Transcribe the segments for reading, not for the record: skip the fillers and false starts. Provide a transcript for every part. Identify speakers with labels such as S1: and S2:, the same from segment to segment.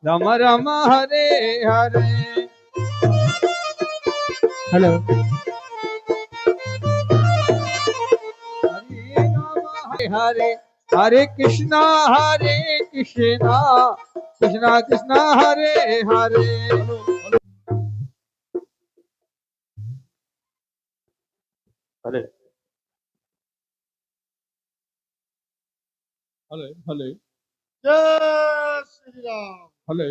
S1: रम रम Hare Hare. Hello. Hare Hare Hare Krishna Krishna Krishna Hare Hare. हरे हले हले
S2: जय श्री राम।
S1: हले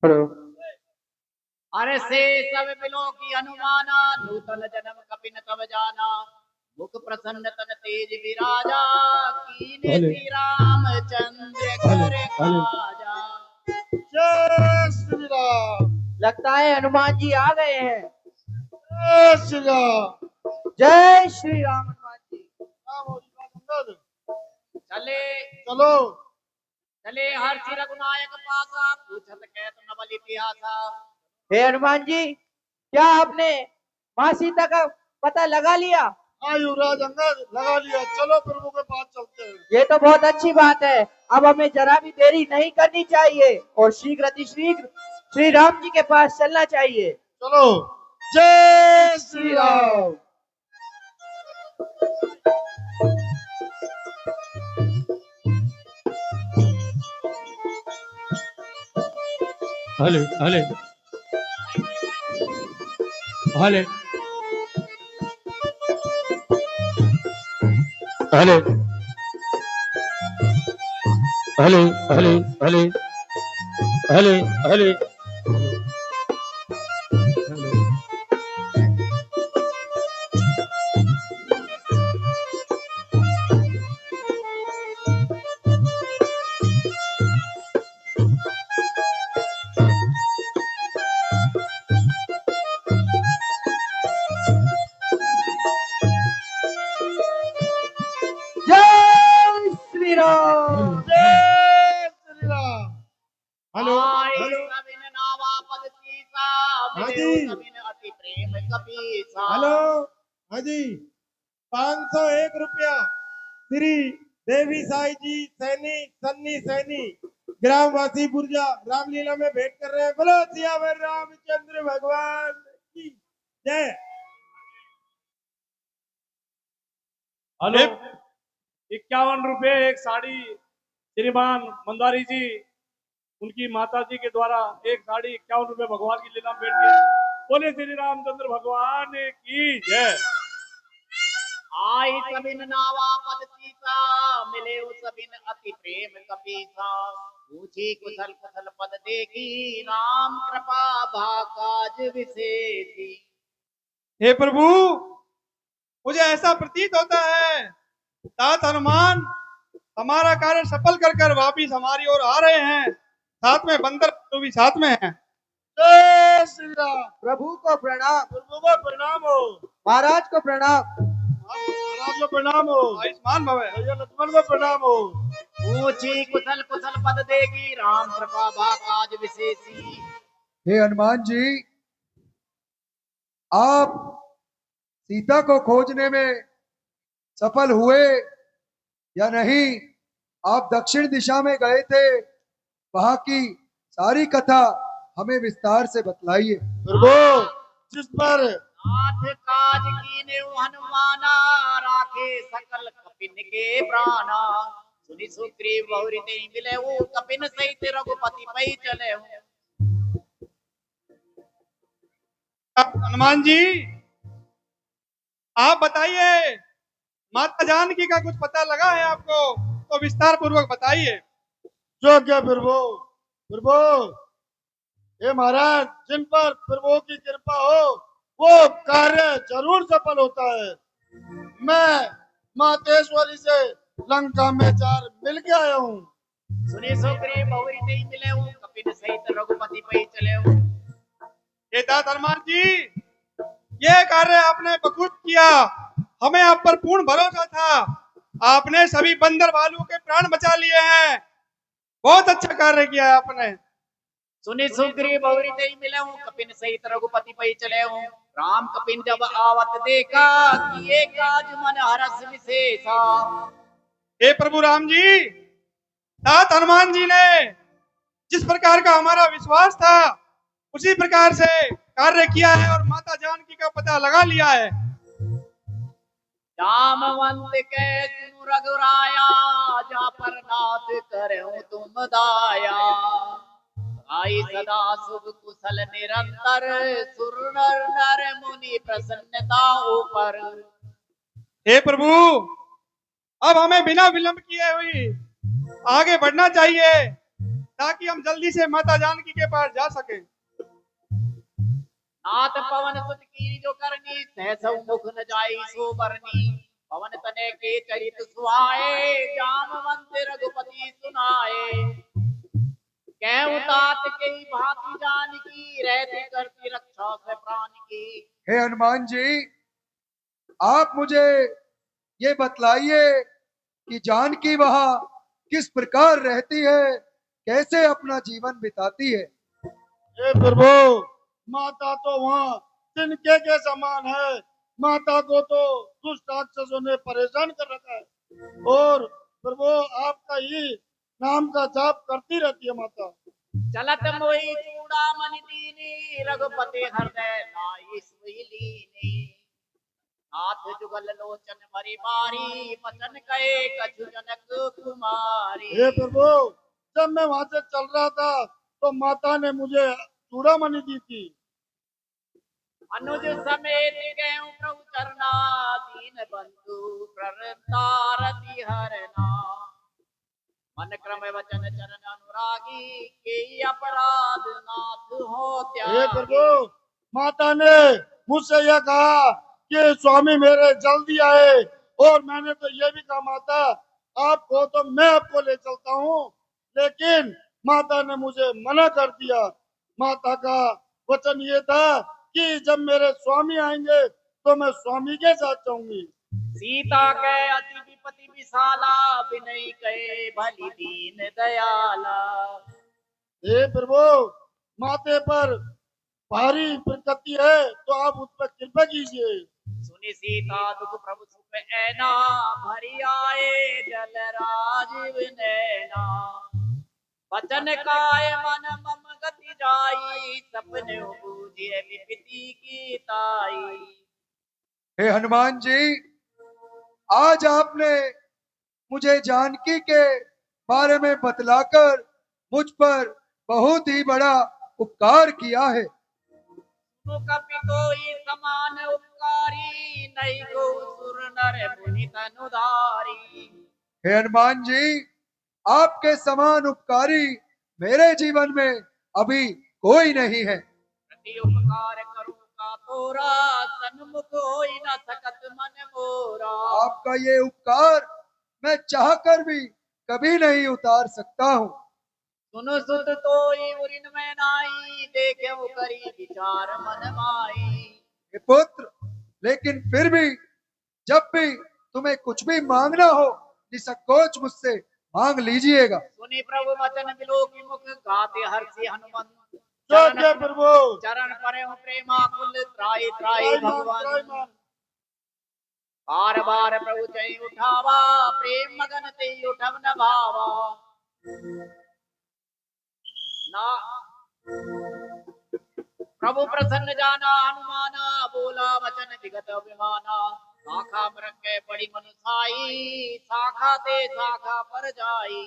S1: हेलो।
S3: अरे से सब मिलो की अनुमाना नूतन जन्म कपिन तब जाना मुख प्रसन्न तन तेज विराजा कीने श्री रामचंद्र कर काजा।
S2: जय श्री राम।
S4: लगता है हनुमान जी आ गए हैं।
S2: जय श्री राम।
S4: जय श्री राम। हनुमान जी
S2: राम हो जी, राम मंगल।
S3: चले
S2: चलो
S3: चले हर्षि रघुनायक पासा पूछत कहत नवल इतिहासा।
S4: हे हनुमान जी, क्या आपने माँ सीता का पता लगा लिया?
S2: हाँ युवराज अंगद, लगा लिया। चलो प्रभु के पास चलते हैं।
S4: ये तो बहुत अच्छी बात है। अब हमें जरा भी देरी नहीं करनी चाहिए और शीघ्र अतिशीघ्र श्री राम जी के पास चलना चाहिए।
S2: चलो। जय श्री राम।
S1: हले हले हले हले हले हले हले हले हले
S4: जय श्री राम।
S2: जय श्री राम। हेलो
S3: आए
S2: हेलो
S3: सबिन नावा पद सीसा
S2: हाँ
S3: मिले
S2: जी।
S3: सबिन अति प्रेम कपीसा।
S2: हेलो। हाँ जी। 501 रुपया श्री देवी साई जी सैनी सन्नी सैनी ग्रामवासी बुर्जा रामलीला में भेंट कर रहे हैं। बोलो सियावर रामचंद्र भगवान की जय।
S5: हेलो 51 रुपए एक साड़ी श्रीमान मंदारी जी उनकी माता जी के द्वारा एक साड़ी 51 रुपए भगवान की लीला में भेंट किया। बोले श्री रामचंद्र भगवान की जय।
S3: आई सबिन नावा पद सीसा मिले सबिन अति प्रेम कपीसा। पूछी कुशल कुशल पद देखी राम कृपा भाकाज विशेषी।
S6: हे प्रभु, मुझे ऐसा प्रतीत होता है तात हनुमान हमारा कार्य सफल कर कर वापिस हमारी ओर आ रहे हैं। साथ में बंदर तो भी साथ में हैं।
S2: जय श्री राम।
S4: प्रभु को प्रणाम।
S2: प्रभु को प्रणाम हो।
S4: महाराज को प्रणाम।
S2: महाराज को प्रणाम हो।
S6: आयुष्मान भव।
S2: भैया लक्ष्मण को प्रणाम हो।
S3: पूछी कुशल कुशल पद देखी राम कृपा भाकाज विशेषी।
S1: हे हनुमान जी, आप सीता को खोजने में सफल हुए या नहीं? आप दक्षिण दिशा में गए थे, वहां की सारी कथा हमें विस्तार से बतलाइए।
S2: प्रभु जिस पर
S3: नाथ काज कीने हनुमाना राखे सकल कपिन के प्राणा। सुनि सुग्रीव बहुरी नहीं मिले वो कपिन सहित रघुपति पै चले हूँ।
S6: हनुमान जी, आप बताइए, माता जानकी का कुछ पता लगा है आपको तो विस्तार पूर्वक बताइए।
S2: जो क्या प्रभु। प्रभु हे महाराज, जिन पर प्रभु की कृपा हो वो कार्य जरूर सफल होता है। मैं मातेश्वरी से लंका में चार मिल के आया हूँ।
S3: सुनि सुग्रीव बहुरी नहीं मिले वो कपिन सहित रघुपति पै चले हूँ।
S6: हे तात हनुमान जी, ये कार्य आपने बखूब किया। हमें आप पर पूर्ण भरोसा था। आपने सभी बंदर भालू के प्राण बचा लिए हैं। बहुत अच्छा कार्य किया है आपने।
S3: सुनि सुग्रीव बहुरी नहीं मिले हूँ कपिन सहित रघुपति पै चले हूँ। राम कपिन जब आवत देखा किए काज मन हरस विशेषा।
S6: हे प्रभु राम जी, तात हनुमान जी ने जिस प्रकार का हमारा विश्वास था उसी प्रकार से कार्य किया है और माता जानकी का पता लगा लिया है।
S3: जामवंत के सुनु रघुराया जा पर नाथ करहूं तुम दाया। आई सदा शुभ कुशल निरंतर सुर नर नर मुनि प्रसन्नता ऊपर।
S6: हे प्रभु, अब हमें बिना विलंब किए हुई आगे बढ़ना चाहिए ताकि हम जल्दी से माता जानकी के पास जा सके।
S3: नाथ पवन सुत की जो करनी सहसौ मुख न जाई सो बरनी। पवन तने के चरित सुहाए जामवंत रघुपति सुनाए। कहूँ तात के भांति जानकी रहती करती रक्षा से प्राण की।
S1: हे हनुमान जी, आप मुझे ये बतलाइए कि जानकी वहां किस प्रकार रहती है, कैसे अपना जीवन बिताती है।
S2: हे प्रभु, माता तो वहाँ तिनके के समान है। माता को तो दुष्ट राक्षसों ने परेशान कर रखा है और प्रभु आपका ही नाम का जाप करती रहती है माता।
S3: चलत मोहि चूड़ामणि दीनी रघुपति हृदय नाई सोई लीनी। नाथ जुगल लोचन भरी बारी बचन कहे कछु जनक कुमारी।
S2: हे प्रभु, जब मैं वहां से चल रहा था तो माता ने मुझे चूड़ामणि दी थी।
S3: अनुज समेत गए प्रभु चरना दीन बंधु प्रतारति हरना। मन क्रम वचन चरण अनुरागी के अपराध नाथ हो
S2: हे
S3: त्यागी।
S2: प्रभु, माता ने मुझसे यह कहा कि स्वामी मेरे जल्दी आए और मैंने तो ये भी कहा माता आपको तो मैं आपको ले चलता हूँ, लेकिन माता ने मुझे मना कर दिया। माता का वचन ये था कि जब मेरे स्वामी आएंगे तो मैं स्वामी के साथ जाऊंगी।
S3: सीता के अति विपति विशाला विनय कहे भली दीन दयाला।
S2: हे प्रभु, माते पर भारी विपत्ति है तो आप उस पर कृपा कीजिए।
S3: सुनि सीता दुख प्रभु सुख ऐना भरी आए जल राजीव नैना। वचन काय मन मम गति जाई सपने बूझे विपति की ताई।
S1: हे हनुमान जी, आज आपने मुझे जानकी के बारे में बतलाकर मुझ पर बहुत ही बड़ा उपकार किया है।
S3: कपि कोई समान उपकारी नहीं को सुर नर मुनि तनुधारी।
S1: हे हनुमान जी, आपके समान उपकारी मेरे जीवन में अभी कोई नहीं है।
S3: प्रति उपकार करूं का तोरा सन्मुख होई न सकत मन मोरा।
S1: आपका ये उपकार मैं चाहकर भी कभी नहीं उतार सकता हूँ।
S3: सुनो सुत तोई उरिन में नाई देखे करी विचार मन माई।
S1: हे पुत्र, लेकिन फिर भी जब भी तुम्हें कुछ भी मांगना हो निसंकोच मुझसे मांग लीजिएगा।
S3: सुनी प्रभु वचन बिलोकी मुख गाते हर्षि हनुमंत।
S2: जय
S3: चरण
S2: जय प्रभु।
S3: चरण परे प्रेमाकुल त्राहि त्राहि
S2: त्राहिमाम,
S3: भगवान।
S2: त्राहिमाम।
S3: बार बार प्रभु चई उठावा प्रेम मगन ते उठव न भावा। ना प्रभु प्रसन्न जाना हनुमाना बोला वचन विगत अभिमाना। शाखा मृग बड़ी मनुसाई शाखा ते शाखा पर जाई।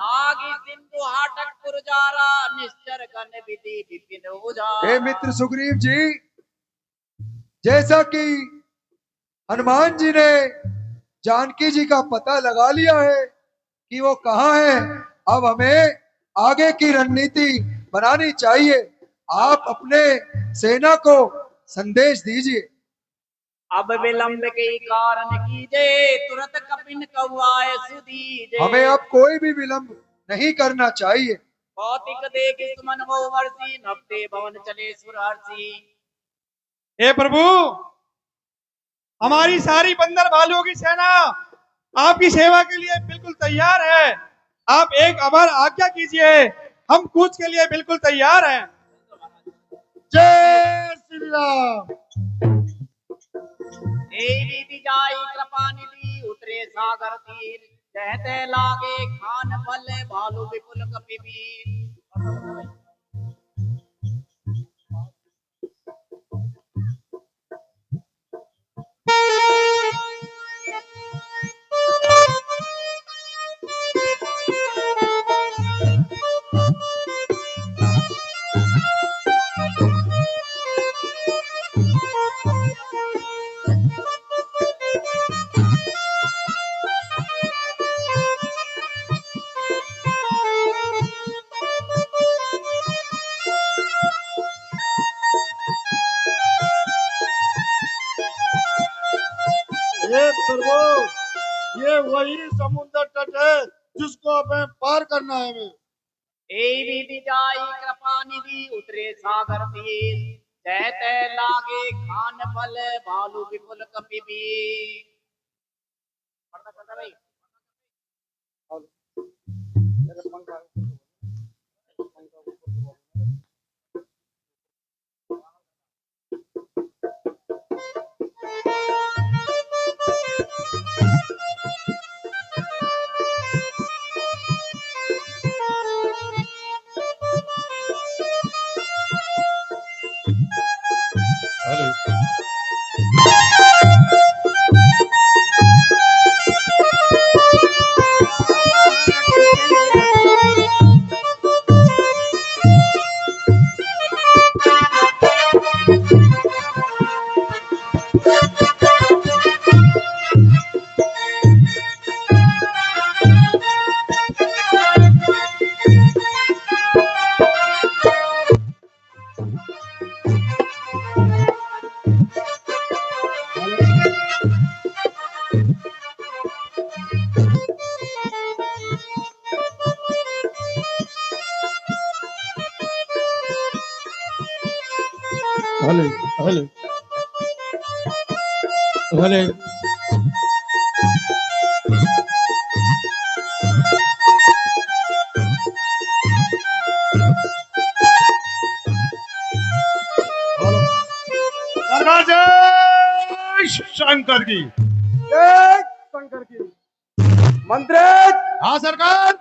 S3: नागी सिंधु हाटक पुरजारा निश्चर गण विधि विपिन उजारा।
S1: हे मित्र सुग्रीव जी, जैसा कि हनुमान जी ने जानकी जी का पता लगा लिया है कि वो कहाँ है, अब हमें आगे की रणनीति बनानी चाहिए। आप अपने सेना को संदेश दीजिए।
S3: अब विलंब के कारण कीजे तुरंत कपिन कौआए सुदीजे।
S1: हमें अब कोई भी विलंब नहीं करना चाहिए।
S3: भौतिक देख सुमन वो वर्षी नवते भवन चले सुरहर्षि।
S6: हे प्रभु, हमारी सारी बंदर भालुओं की सेना आपकी सेवा के लिए बिल्कुल तैयार है। आप एक अमर आज्ञा कीजिए, हम कूच के लिए बिल्कुल तैयार हैं।
S2: जय श्री राम।
S3: रीति जाई कृपा निधि उतरे सागर तीर। कहते लागे खान फल भालू विपुल कपि वीर।
S2: हे प्रभु, ये वही समुद्र तट है जिसको हमें पार करना है हमें।
S3: रीति जाई कृपा निधि उतरे सागर तीर। कहते लागे खान फल भालू विपुल कपि वीर।
S2: भले भले भले सरकार जय शंकर की।
S1: जय शंकर की। मंत्री,
S2: हाँ सरकार।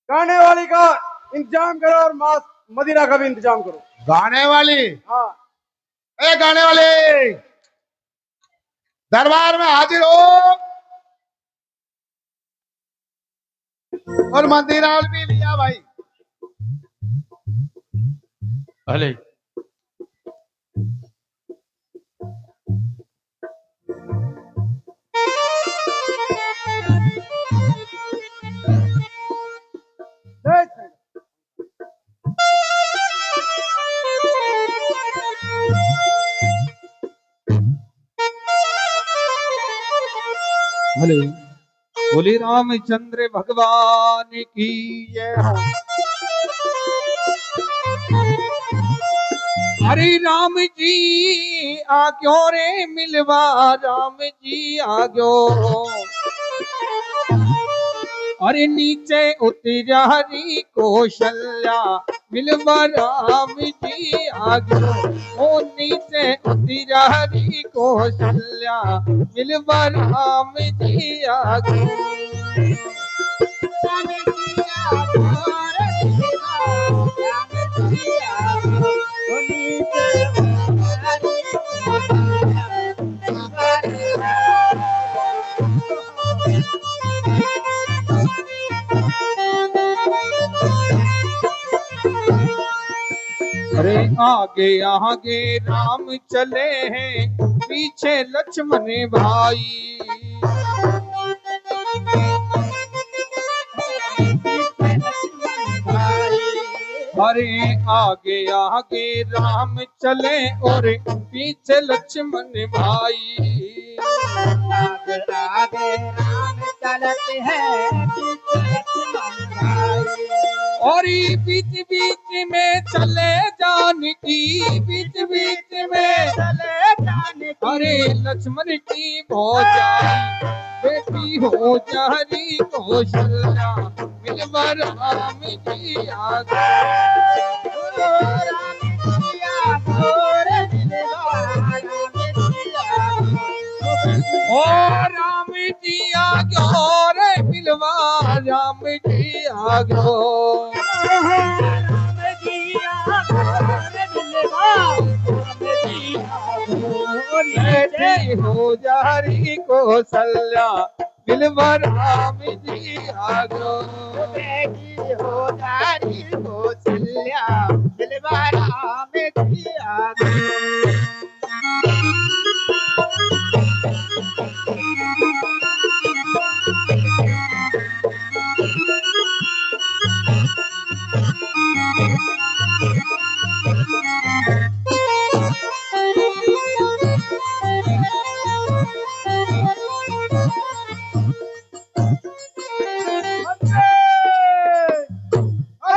S1: गाने वाली का इंतजाम करो और मांस मदिरा का भी इंतजाम करो।
S2: गाने वाली,
S1: हाँ,
S2: ए गाने वाले, दरबार में हाजिर हो। और मंदिराल भी लिया भाई। भले
S1: जय शंकर।
S2: भले
S7: बोले रामचंद्र भगवान की जय हो। अरे राम जी आग्यो रे मिलवा, राम जी आग्यो। अरे नीचे उतरा हरी कौशल्या, मिलवा राम जी आग्यो। ओ नीचे उतरा हरी कौशल्या, मिलवा राम जी आग्यो। अरे आगे आगे राम चले हैं, पीछे लक्ष्मण भाई। अरे आगे आगे राम चले और पीछे लक्ष्मण भाई।
S4: आगे आगे राम चलते हैं, पीछे लक्ष्मण भाई।
S7: और बीच बीच में चले जानकी, बीच बीच में
S4: चले जाने की।
S7: अरे लक्ष्मण की भौजाई, बेटी हो जारी कौशल्या, मिलवा राम जी आगे। ओ राम जी आगो रे मिलवा, राम जी आगो। बेटी हो जारी कौशल्या, मिलवा राम जी आगो।
S4: बेटी हो जारी कौशल्या, मिलवा राम जी आगे।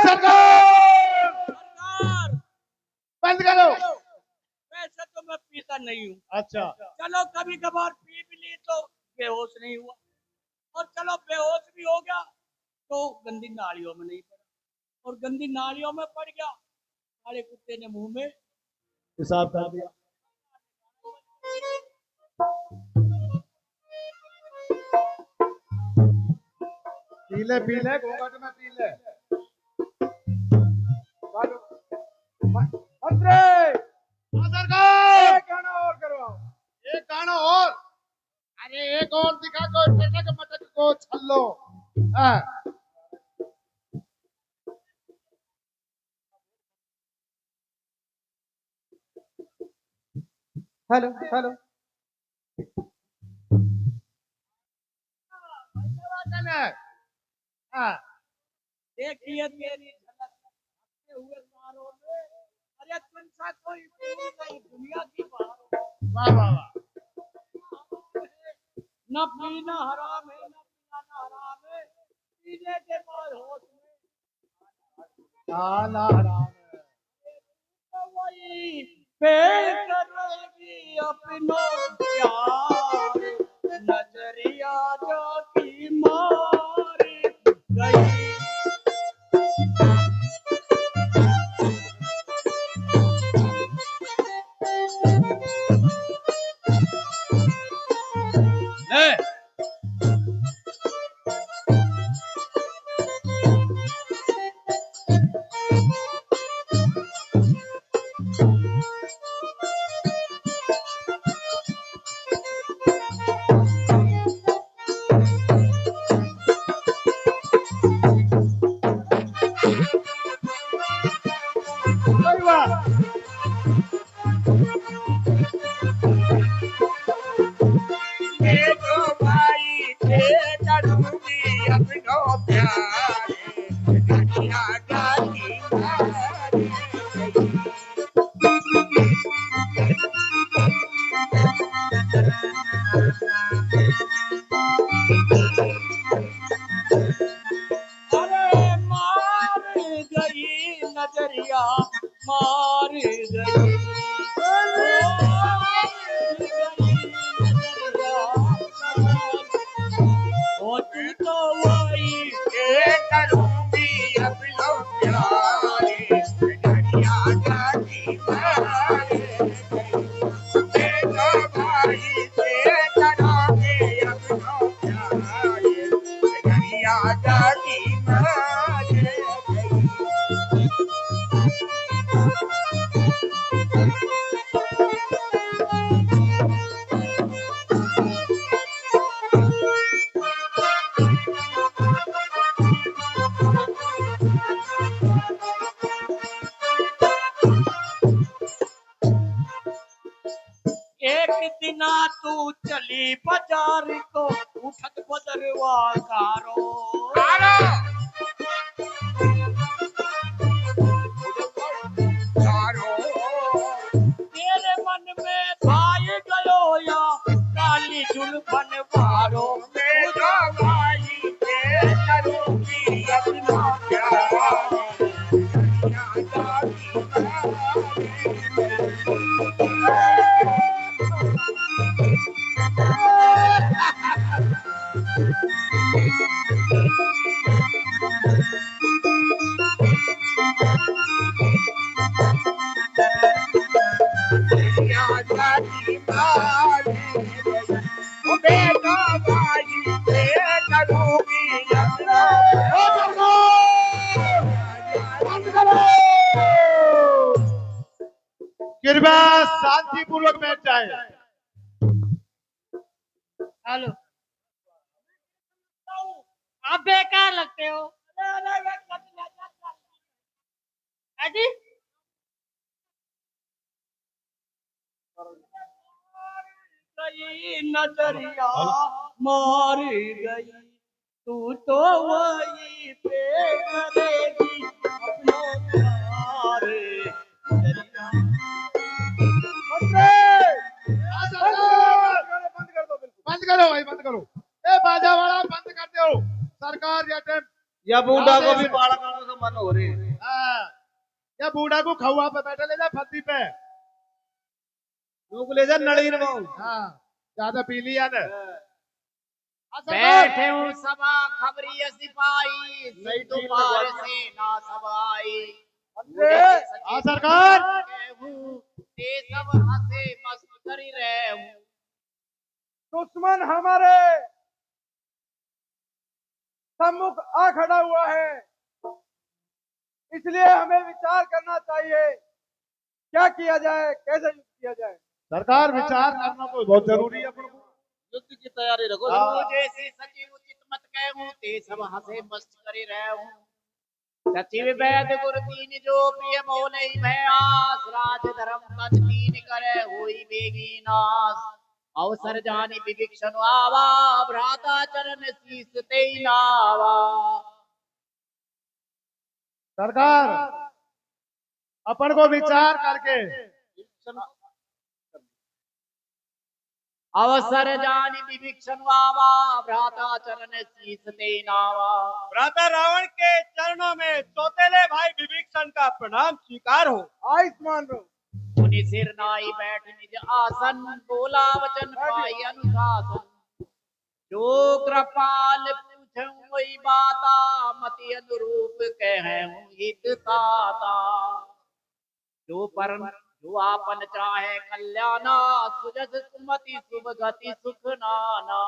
S2: सरकार बंद करो।
S3: वैसे तो मैं पीता नहीं हूँ,
S2: अच्छा
S3: चलो कभी कभार पी भी ली तो बेहोश नहीं हुआ, और चलो बेहोश भी हो गया तो गंदी नालियों में नहीं पड़ा, और गंदी नालियों में पड़ गया, सारे कुत्ते ने मुंह में
S2: हिसाब कर दिया। पी ले घूंघट में पी ले।
S1: मंत्री,
S2: हाँ सरकार।
S1: एक गाना और करवाओ।
S2: एक गाना और। अरे एक और दिखा को टटक मटक को छल्लो। हाँ।
S7: Hello hello.
S2: हाँ।
S3: देखिए तेरी झलक करते हुए सारों में, अरे तुम सा कोई पूरी नहीं दुनिया की बात।
S2: वाह वाह वाह।
S3: न पीना हराम है, न पिलाना हराम है, पीने के बाद होश में
S2: ना हराम है।
S3: तो वही
S7: पे करेगी अपनो प्यार नजरिया जाकी मार गई।
S2: अरे वाह
S7: देखो भाई के करूंगी अपनो प्यार नजरिया जाकी मार गई। अरे मार गई नजरिया मार गई। ओ तू तो वही के करूंगी अपनो प्यार नजरिया जाकी मार गई। देखो भाई के करोगे अपनो प्यार नजरिया जाकी मार गई। एक दिना तू चली बाजार को उठत बदरवा कारो तेरे मन में भाई गयो या काली जुल्फन मारो मेरा भाई के करूंगी अपना प्यार जाकी मार ओ बेटा भाई के करूंगी अपना
S2: कृपया शांतिपूर्वक बैठ जाए।
S8: हेलो, आप बेकार लगते हो। अजी
S7: गई नजरिया मार गई। तू तो वही पे करेगी अपनो प्यार नजरिया।
S2: बंद करो भाई, बंद करो। ए बाजा वाला बंद कर दो। सरकार या टेम
S9: या बूढ़ा को भी बाड़ा खाने का मन हो रही है।
S2: हाँ, या बूढ़ा को खवा पे बैठे ले जा फद्दी पे।
S9: लोग ले जा नड़ीर में।
S2: हाँ, ज्यादा पी लिया ने।
S3: बैठे हूँ सभा खबरी सिपाही नहीं तो पार से ना सवाई
S2: हाँ सरकार।
S3: ते सब हंसे मस्त करी रहे हूँ।
S1: दुश्मन हमारे सम्मुख आ खड़ा हुआ है, इसलिए हमें विचार करना चाहिए क्या किया जाए, कैसे युद्ध किया जाए।
S2: सरकार विचार करना तो बहुत जरूरी है अपन को।
S9: युद्ध की तैयारी रखो।
S3: तू जैसे सचिव उचित मत कहूँ ते सब हंसे मस्त करी रहे हूँ। सचिव वैद गुरु तीन जो प्रिय मोले भयास राज धर्म तन तीन करे हुई बेगी नाश। अवसर जानी विभिक्षण आवा भ्राता चरण शीस ते नावा।
S2: सरकार अपन को विचार करके
S3: अवसर जानी विभिक्षण आवा भ्राता चरण शीस ते नावा।
S6: भ्राता रावण के चरणों में सौतेले भाई विभीषण का प्रणाम स्वीकार हो।
S1: आयुष्मान रहो।
S3: मुनि सिर नाई बैठ निज आसन, बोला वचन पाई अनुशासन। जो कृपाल पूछऊं वही बाता, मति अनुरूप कहूं हित ताता। जो आपन चाहे कल्याणा, सुजस सुमति शुभ गति सुख नाना।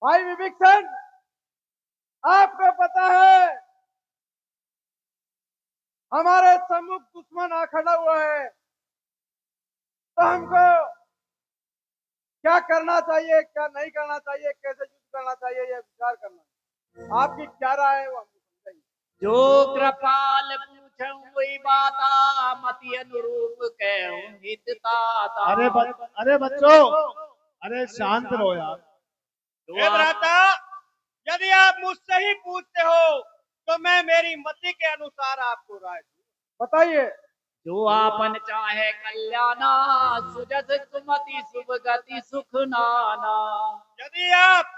S2: भाई विभीषण, आपको पता है हमारे सम्मुख दुश्मन आ खड़ा हुआ है, तो हमको क्या करना चाहिए, क्या नहीं करना चाहिए, कैसे युद्ध करना चाहिए, यह विचार करना। आपकी क्या राय है वो हमको समझाइए।
S3: जो कृपाल पूछऊं वही बाता, मति अनुरूप कहूं हित ताता।
S2: अरे बच्चों, अरे शांत रहो यार।
S6: हे भ्राता, यदि आप मुझसे ही पूछते हो तो मैं मेरी मति के अनुसार आपको राय दूं।
S2: बताइए।
S3: जो आपन चाहे कल्याणा, सुजस सुमति शुभ गति सुख नाना।
S6: यदि आप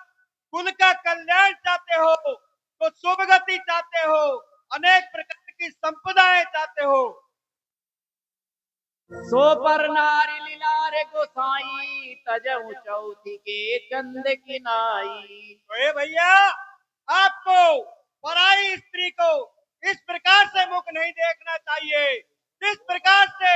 S6: कुल का कल्याण चाहते हो तो शुभ गति चाहते हो, अनेक प्रकार की संपदाएं चाहते हो,
S3: सो पर नारी लीला रे गोसाई, तजऊ चौथी के चंद की नाई।
S6: तो हे भैया, आपको पराई स्त्री को इस प्रकार से मुख नहीं देखना चाहिए जिस प्रकार से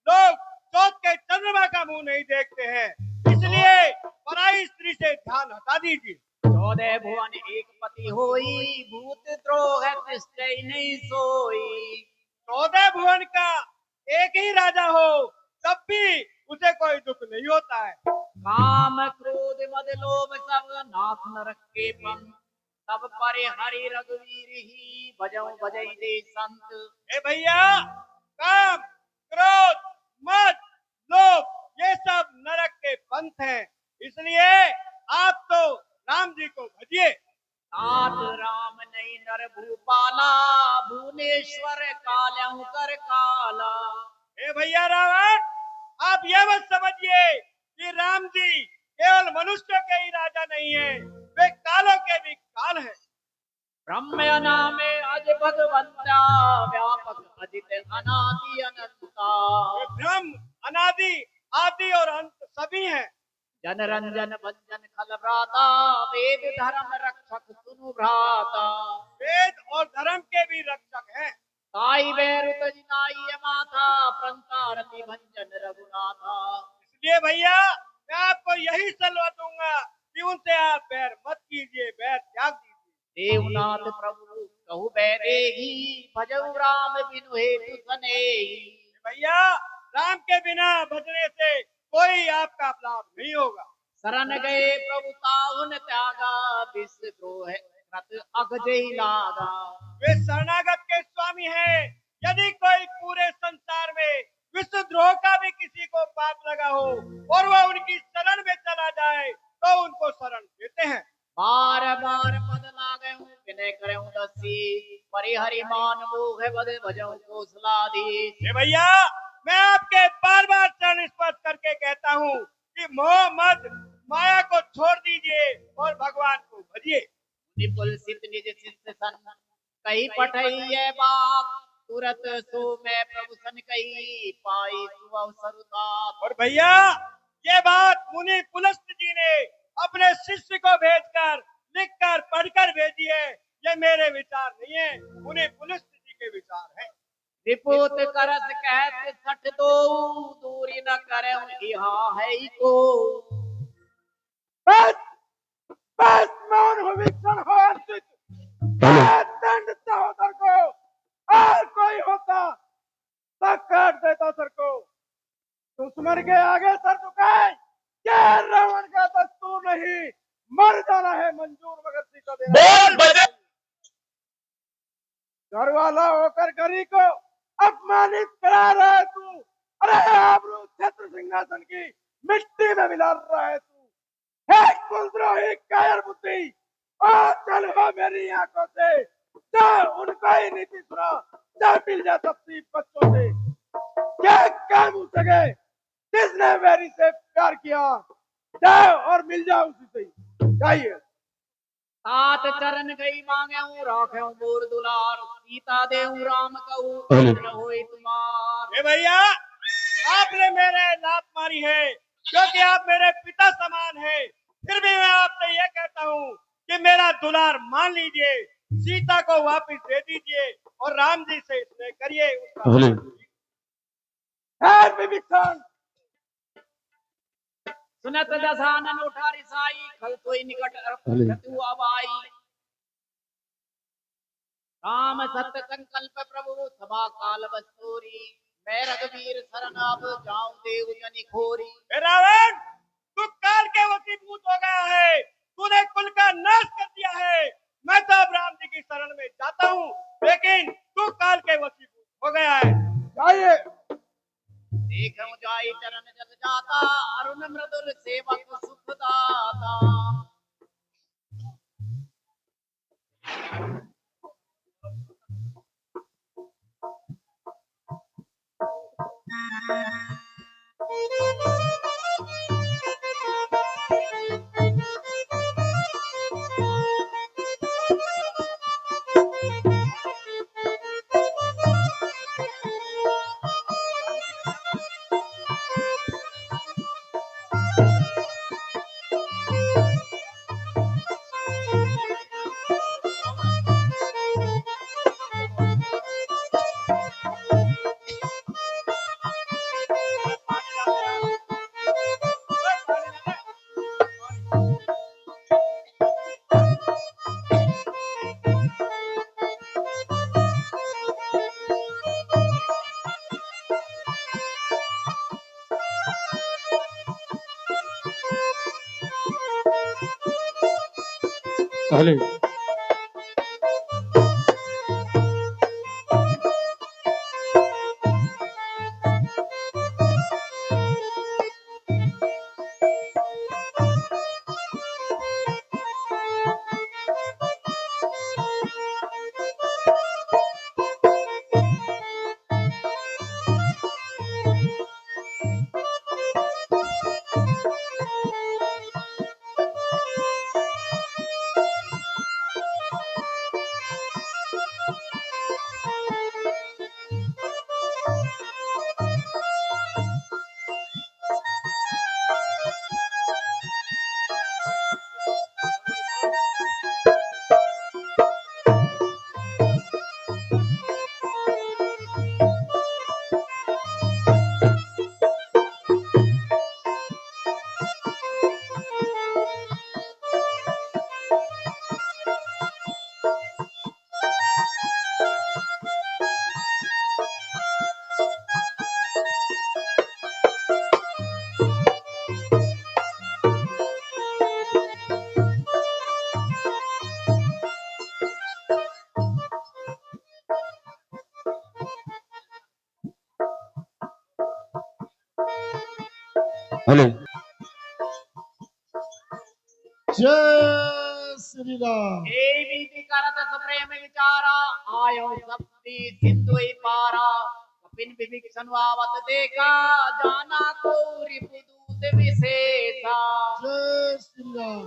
S6: लोग चौथ के चंद्रमा का मुंह नहीं देखते हैं। इसलिए पराई स्त्री से ध्यान हटा दीजिए।
S3: 14 भुवन एक पति होई, भूत द्रोह तिष्ठै नहीं सोई।
S6: 14 भुवन का एक ही राजा हो तब भी उसे कोई दुख नहीं होता है।
S3: काम क्रोध मद लोभ सब नाथ नरक के पंथ, सब परे हरि रघुवीर ही, भजऊ भजई दे संत।
S6: ए भैया, काम, क्रोध, मद, लोभ ये सब नरक के पंथ हैं। इसलिए आप तो राम जी को भजिए।
S3: तात राम नहीं नर भूपाला, भुवनेश्वर काल्यऊ कर काला।
S6: ए भैया रावण, आप ये मत समझिए कि राम जी केवल मनुष्य के ही राजा नहीं है, वे कालों के भी काल हैं।
S3: ब्रह्म नामे अज भगवंता, व्यापक अजित अनादि अनंता।
S6: वे ब्रह्म, अनादि, आदि और अंत सभी हैं।
S3: जन रंजन भंजन खल भ्राता, वेद धर्म रक्षक सुनु भ्राता।
S6: वेद और धर्म के भी रक्षक हैं।
S3: ताई बैरुत जिनाई माथा, प्रंतारति भंजन रघुनाथा।
S6: इसलिए भैया, मैं आपको यही सलाह दूंगा कि उनसे आप बैर मत कीजिए, बैर त्याग दीजिए।
S3: देवनाथ प्रभु कहु बैदेही, भजऊ राम बिनु हेतु सनेही।
S6: भैया, राम के बिना भजने से कोई आपका लाभ नहीं होगा।
S3: शरण गए प्रभु ताहुन त्यागा, विश्व द्रोह कृत अगजई लागा।
S6: वे शरणागत के स्वामी हैं। यदि कोई पूरे संसार में विश्व द्रोह का भी किसी को पाप लगा हो और वह उनकी शरण में चला जाए तो उनको शरण देते हैं।
S3: बार बार पद लागे विनय करे दसी, परिहरि मान मोह बद भजऊ कौशलाधीश।
S6: हे भैया, मैं आपके बार बार चरण स्पर्श करके कहता हूँ कि मोह मद माया को छोड़ दीजिए और भगवान को भजिए।
S3: निपुल सित निज शिष्य सन, कही पठई ये बात, तुरत सो मैं प्रभु सन कही, पाई सु अवसर तात।
S6: और भैया, ये बात मुनि पुलस्त जी ने अपने शिष्य को भेजकर लिखकर पढ़कर भेजी है। ये मेरे विचार नहीं है, मुनि पुलस्त जी के विचार हैं।
S3: रिपुत करस कहते सठ दो, दूरी न करे यहाँ है ही को।
S2: बस बस मौन हो, विभीषण हो, अंकित दंड सहोदर को। और कोई होता तो काट देता सर को। दुश्मन के आगे सर झुकाए, ये रावण का दस्तूर नहीं। मर जाना है मंजूर, मगर सीता देना। घर वाला होकर गरी को अपमानित करा रहा है तू। अरे आबरू छत्र सिंहासन की मिट्टी में मिला रहा है तू। हे कुलद्रोही कायर बुद्धि, और चल हो मेरी आंखों से। जा उनका ही नीति सुना, जा मिल जा सबसे बच्चों से। क्या काम हो सके जिसने मेरी से प्यार किया, जा और मिल जा उसी से। जाइए।
S3: तात चरण गई मांगे हूँ राखे हूँ बोर दुलार सीता दे हूँ राम कहूँ न होए तुम्हार।
S6: ए भैया, आपने मेरे लात मारी है क्योंकि आप मेरे पिता समान हैं। फिर भी मैं आपसे ये कहता हूँ कि मेरा दुलार मान लीजिए, सीता को वापस दे दीजिए और राम जी से स्नेह करिए।
S3: सुनत दसानन उठारी साई खल सोई निकट रतु अबाई। राम सत्य संकल्प प्रभु सभा काल बस्तूरी मैं रघुवीर शरण अब जाऊं देव जनि खोरी।
S6: ए रावण, तू काल के वशीभूत हो गया है, तूने कुल का नाश कर दिया है। मैं तो अब राम जी की शरण में जाता हूँ, लेकिन तू काल के वशीभूत हो गया है। जाइए।
S3: देखूं जाई चरण जस जाता अरुण मृदुल सेवक सुख दाता।
S2: हेलो। जय श्री राम।
S3: हे बीती करत सप्रेम विचारा आयो सप्ती सिंधु पारा। कपिन विभीषण आवत देखा जाना को रिपुदूत विशेषा।
S2: जय श्री राम।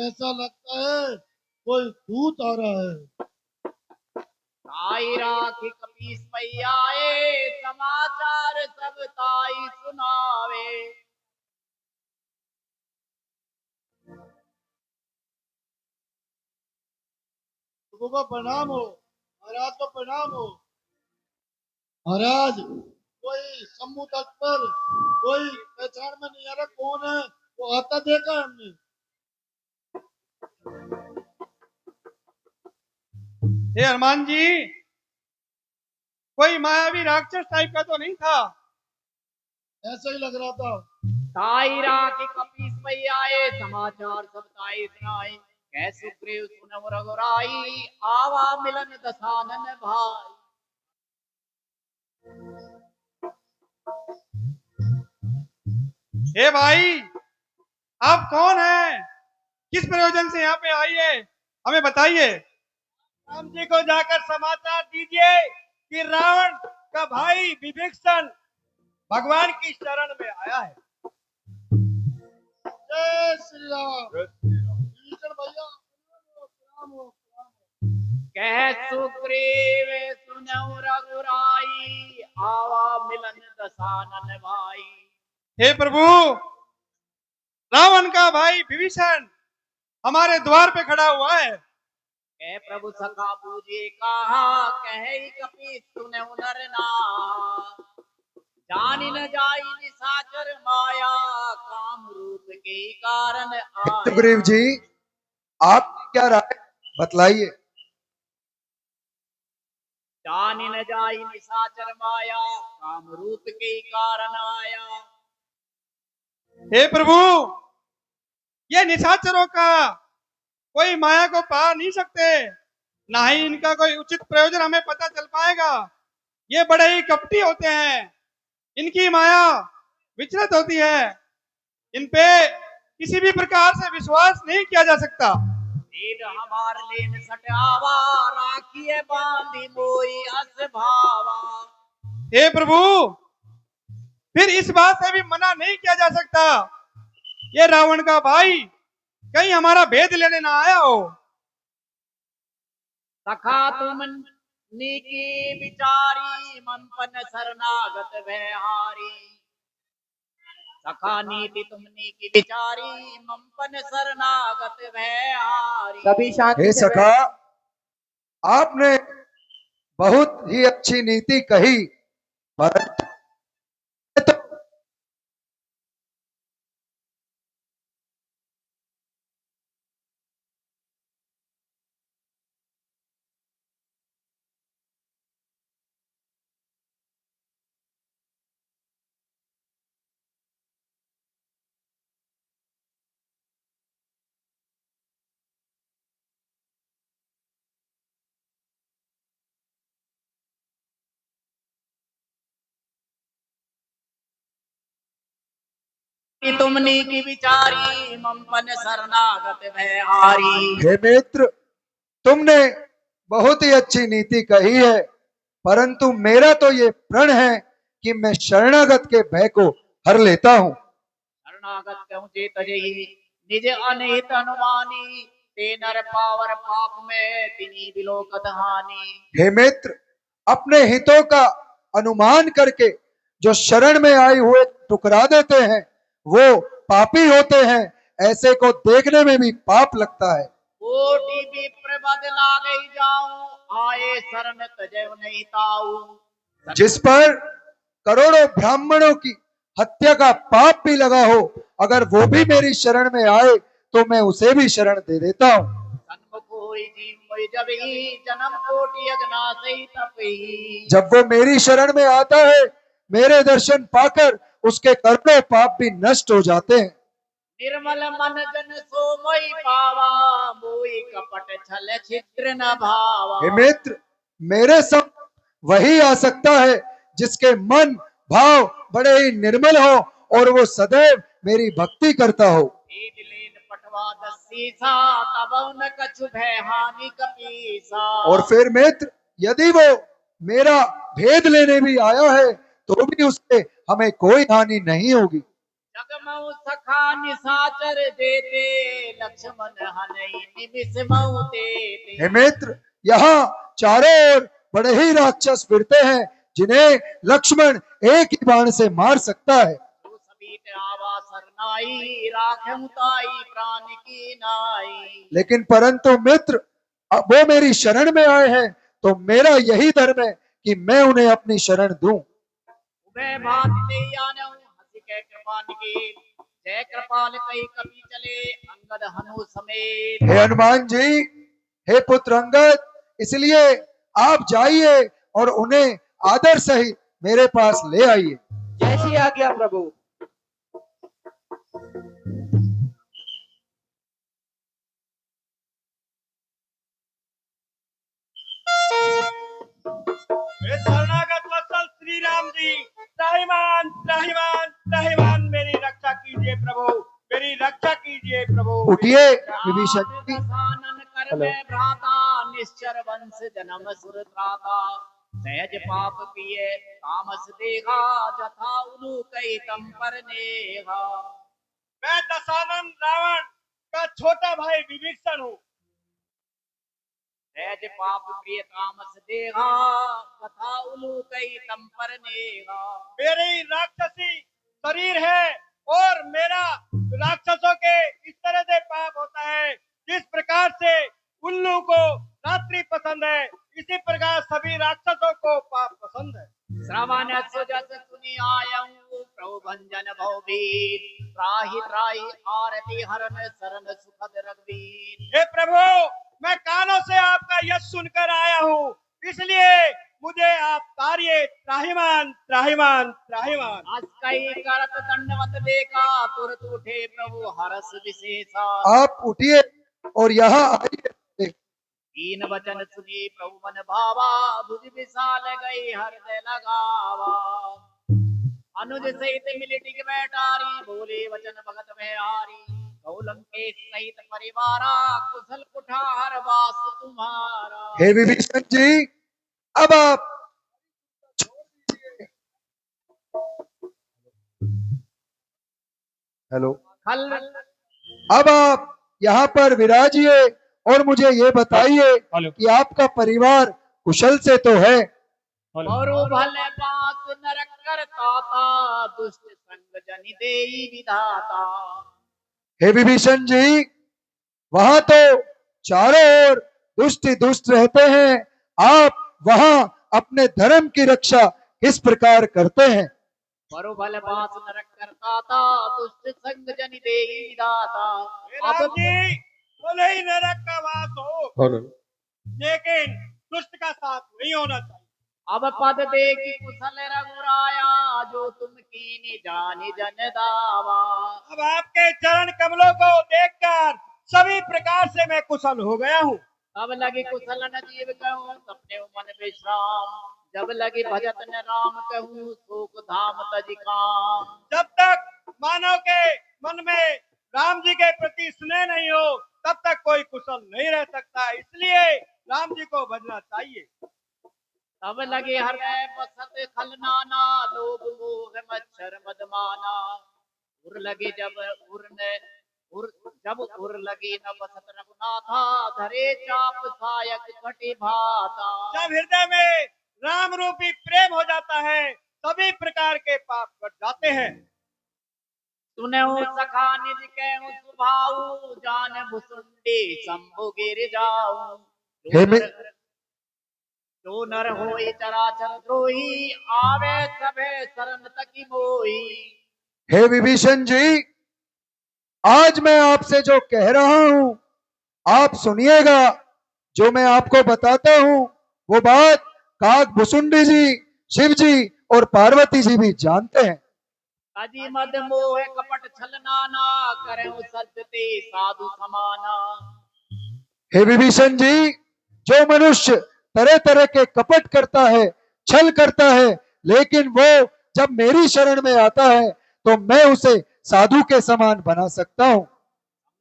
S2: ऐसा लगता है कोई दूत आ रहा है।
S3: ताई राखी कपीस मैयाए समाचार सब ताई सुनावे।
S2: को प्रणाम हो महाराज, को प्रणाम हो महाराज। कोई सम्मू तट पर कोई पहचान में नहीं आ रहा कौन है, वो आता देखा हमने।
S6: हे हनुमान जी, कोई मायावी राक्षस टाइप का तो नहीं था?
S2: ऐसा ही लग रहा था।
S3: ताई राखी कपीस मैयाए समाचार सब ताई सुनाए। कै सुग्रीव सुनव रघुराई आवा मिलन दसानन भाई।
S6: हे भाई, आप कौन हैं? किस प्रयोजन से यहाँ पे आई है, हमें बताइए। राम जी को जाकर समाचार दीजिए कि रावण का भाई विभीषण भगवान की शरण में आया है।
S2: जय श्री राम। विभीषण भैया
S3: कह सुग्रीव सुनौ रघुराई, आवा मिलन दसानन भाई।
S6: हे प्रभु, रावण का भाई विभीषण हमारे द्वार पे खड़ा हुआ है।
S3: कह प्रभु सखा पूजे कहा, कह कपि सुनौ नर नार। जानि न जाई निशाचर माया, काम रूप के कारण आया।
S1: सुग्रीव जी, आप क्या राय बतलाइए।
S3: जानि न जाई निशाचर माया, काम रूप के कारण आया।
S6: हे प्रभु, ये निशाचरों का कोई माया को पा नहीं सकते, ना ही इनका कोई उचित प्रयोजन हमें पता चल पाएगा। ये बड़े ही कपटी होते हैं, इनकी माया विचलित होती है, इन पे किसी भी प्रकार से विश्वास नहीं किया जा सकता।
S3: नीड हमार लेन सटावा, राखिए बांधी मोई अस भावा।
S6: हे प्रभु, फिर इस बात से भी मना नहीं किया जा सकता, ये रावण का भाई कहीं हमारा भेद लेने ना आया हो।
S3: सखा तुम नीकी बिचारी, मनपन शरणागत भयहारी। सखा नीति तुम नीकी बिचारी, मनपन शरणागत भयहारी।
S4: सभी शांति
S1: हे
S4: से
S1: सखा, आपने बहुत ही अच्छी नीति कही, परंतु तो
S3: तुम नीकी बिचारी, मनपन शरणागत भयहारी।
S1: हे मित्र, तुमने बहुत ही अच्छी नीति कही है, परंतु मेरा तो ये प्रण है कि मैं शरणागत के भय को हर लेता हूँ।
S3: शरणागत क्यों चेत जही, निज अनहित अनुमानी। ते नर पावर पाप में तिनी बिलोकत हानि।
S1: हे मित्र, अपने हितों का अनुमान करके जो शरण में आए हुए ठुकरा देते हैं, वो पापी होते हैं। ऐसे को देखने में भी पाप लगता है।
S3: कोटि विप्र बदला गई जाऊं, आए शरण तजव नहीं ताऊ।
S1: जिस पर करोड़ों ब्राह्मणों की हत्या का पाप भी लगा हो, अगर वो भी मेरी शरण में आए तो मैं उसे भी शरण दे देता हूँ।
S3: सन्मुख होई जीव मोहि जब ही, जन्म कोटि अगनासई तपहि।
S1: जब वो मेरी शरण में आता है, मेरे दर्शन पाकर उसके करोड़ों पाप भी नष्ट हो जाते हैं।
S3: निर्मल मन जन सो मोहि पावा, मोहि कपट छल छिद्र न भावा।
S1: हे मित्र, मेरे संग वही आ सकता है जिसके मन भाव बड़े ही निर्मल हो और वो सदैव मेरी भक्ति करता हो।
S3: भेद लेन पटवा दसीसा, तब न कछु भय हानि कपीसा।
S1: और फिर मित्र, यदि वो मेरा भेद लेने भी आया है तो भी उससे हमें कोई हानि नहीं होगी।
S3: जगमऊ सखा निशाचर देते, लक्ष्मण हनई निमिष मऊ तेते।
S1: हे मित्र, यहाँ चारों ओर बड़े ही राक्षस फिरते हैं, जिन्हें लक्ष्मण एक ही बाण से मार सकता है।
S3: जो सबीत आवा सरनाई, राखें ताई प्राण की नाई।
S1: लेकिन परंतु मित्र, अब वो मेरी शरण में आए हैं तो मेरा यही धर्म है कि मैं उन्हें अपनी शरण दूं।
S3: उभय भांति ते आनऊ, हंसी कह कृपा निकेत। जय कृपाल कई कपि चले, अंगद हनु समेत।
S1: हे हनुमान जी, हे पुत्र अंगद, इसलिए आप जाइए और उन्हें आदर सहित मेरे पास ले आइए।
S4: जैसी आज्ञा प्रभु।
S6: हे शरणागत वत्सल श्री राम जी, त्राहिमाम त्राहिमाम त्राहिमाम, मेरी रक्षा कीजिए प्रभु, मेरी रक्षा कीजिए प्रभु।
S1: उठिए विभीषण जी।
S3: दसानन कर में भ्राता, निश्चर वंश जन्म सुर त्राता। सहज पाप पिए तामस देहा, जथा उनु कई तम पर नेहा।
S6: मैं दशानन रावण का छोटा भाई विभीषण हूँ।
S3: सहज पाप प्रिय तामस देगा, कथा उलू कई तम पर नेगा।
S6: मेरे ही राक्षसी शरीर है और मेरा राक्षसों के इस तरह से पाप होता है। जिस प्रकार से उल्लू को रात्रि पसंद है, इसी प्रकार सभी राक्षसों को पाप पसंद है।
S3: श्रवण सुजस सुनि आयऊ, प्रभु भंजन भवभीर, त्राहि त्राहि आरती हरन शरण सुखद रघुवीर।
S6: हे प्रभु, मैं कानों से आपका यश सुनकर आया हूँ, इसलिए मुझे आप तारिये, त्राहिमाम त्राहिमाम त्राहिमाम।
S3: अस्कई करत दंडवत देखा, तुरत उठे प्रभु हरस विशेषा।
S1: आप उठिए और यहाँ आइए।
S3: तीन वचन सुनी प्रभु मन भावा, भुज विशाल गई हृदय लगावा। अनुज सहित मिली टिक बैठारी, बोले वचन भगत में हारी। लंकेश सहित परिवारा, कुशल कुठार वास तुम्हारा।
S1: हे विभीषण जी, अब आप हेलो,
S3: खल
S1: अब आप यहाँ पर विराजिए और मुझे ये बताइए कि आपका परिवार कुशल से तो है?
S3: और भले बात नरक करता था, दुष्ट संग जनि देई विधाता।
S1: हे विभीषण जी, वहां तो चारों ओर दुष्ट ही दुष्ट रहते हैं, आप वहां अपने धर्म की रक्षा किस प्रकार करते हैं?
S3: बरो भले बात नरक करता था, दुष्ट संग जनि देई विधाता।
S6: हे राम जी, भले ही नरक का वास हो, लेकिन दुष्ट का साथ नहीं होना चाहिए।
S3: अब पद देखी कुशल रघुराया, जो तुम कीनी जानी जन दावा।
S6: अब आपके चरण कमलों को देखकर सभी प्रकार से मैं कुशल हो गया हूँ।
S3: अब लगी कुशल न जीव कहूँ, सपने मन विश्राम। जब लगी भजत न राम कहूँ, शोक धाम तज काम।
S6: जब तक मानव के मन में राम जी के प्रति स्नेह नहीं हो, तब तक कोई कुशल नहीं रह सकता। इसलिए राम जी को भजना चाहिए।
S3: तब लगे हृदय बसत खल नाना, लोभ मोह मच्छर मदमाना। उर लगे जब उर लगी न बसत रघुनाथा, धरे चाप सायक कटि भाता।
S6: जब हृदय में राम रूपी प्रेम हो जाता है, सभी प्रकार के पाप कट जाते हैं।
S3: सुनहु सखा निज कहूँ सुभाऊ, जान भुसुंडी शंभु गिर जाऊं। जो नर होई चराचर द्रोही, आवे सभे शरण तकी मोही।
S1: हे विभीषण जी, आज मैं आपसे जो कह रहा हूं आप सुनिएगा। जो मैं आपको बताता हूं वो बात काक भुसुंडी जी, शिव जी और पार्वती जी भी जानते हैं।
S3: अजी मद मोह कपट छल नाना, करहु सत्यते साधु समाना।
S1: हे विभीषण जी, जो मनुष्य तरह तरह के कपट करता है, छल करता है, लेकिन वो जब मेरी शरण में आता है तो मैं उसे साधु के समान बना सकता हूँ।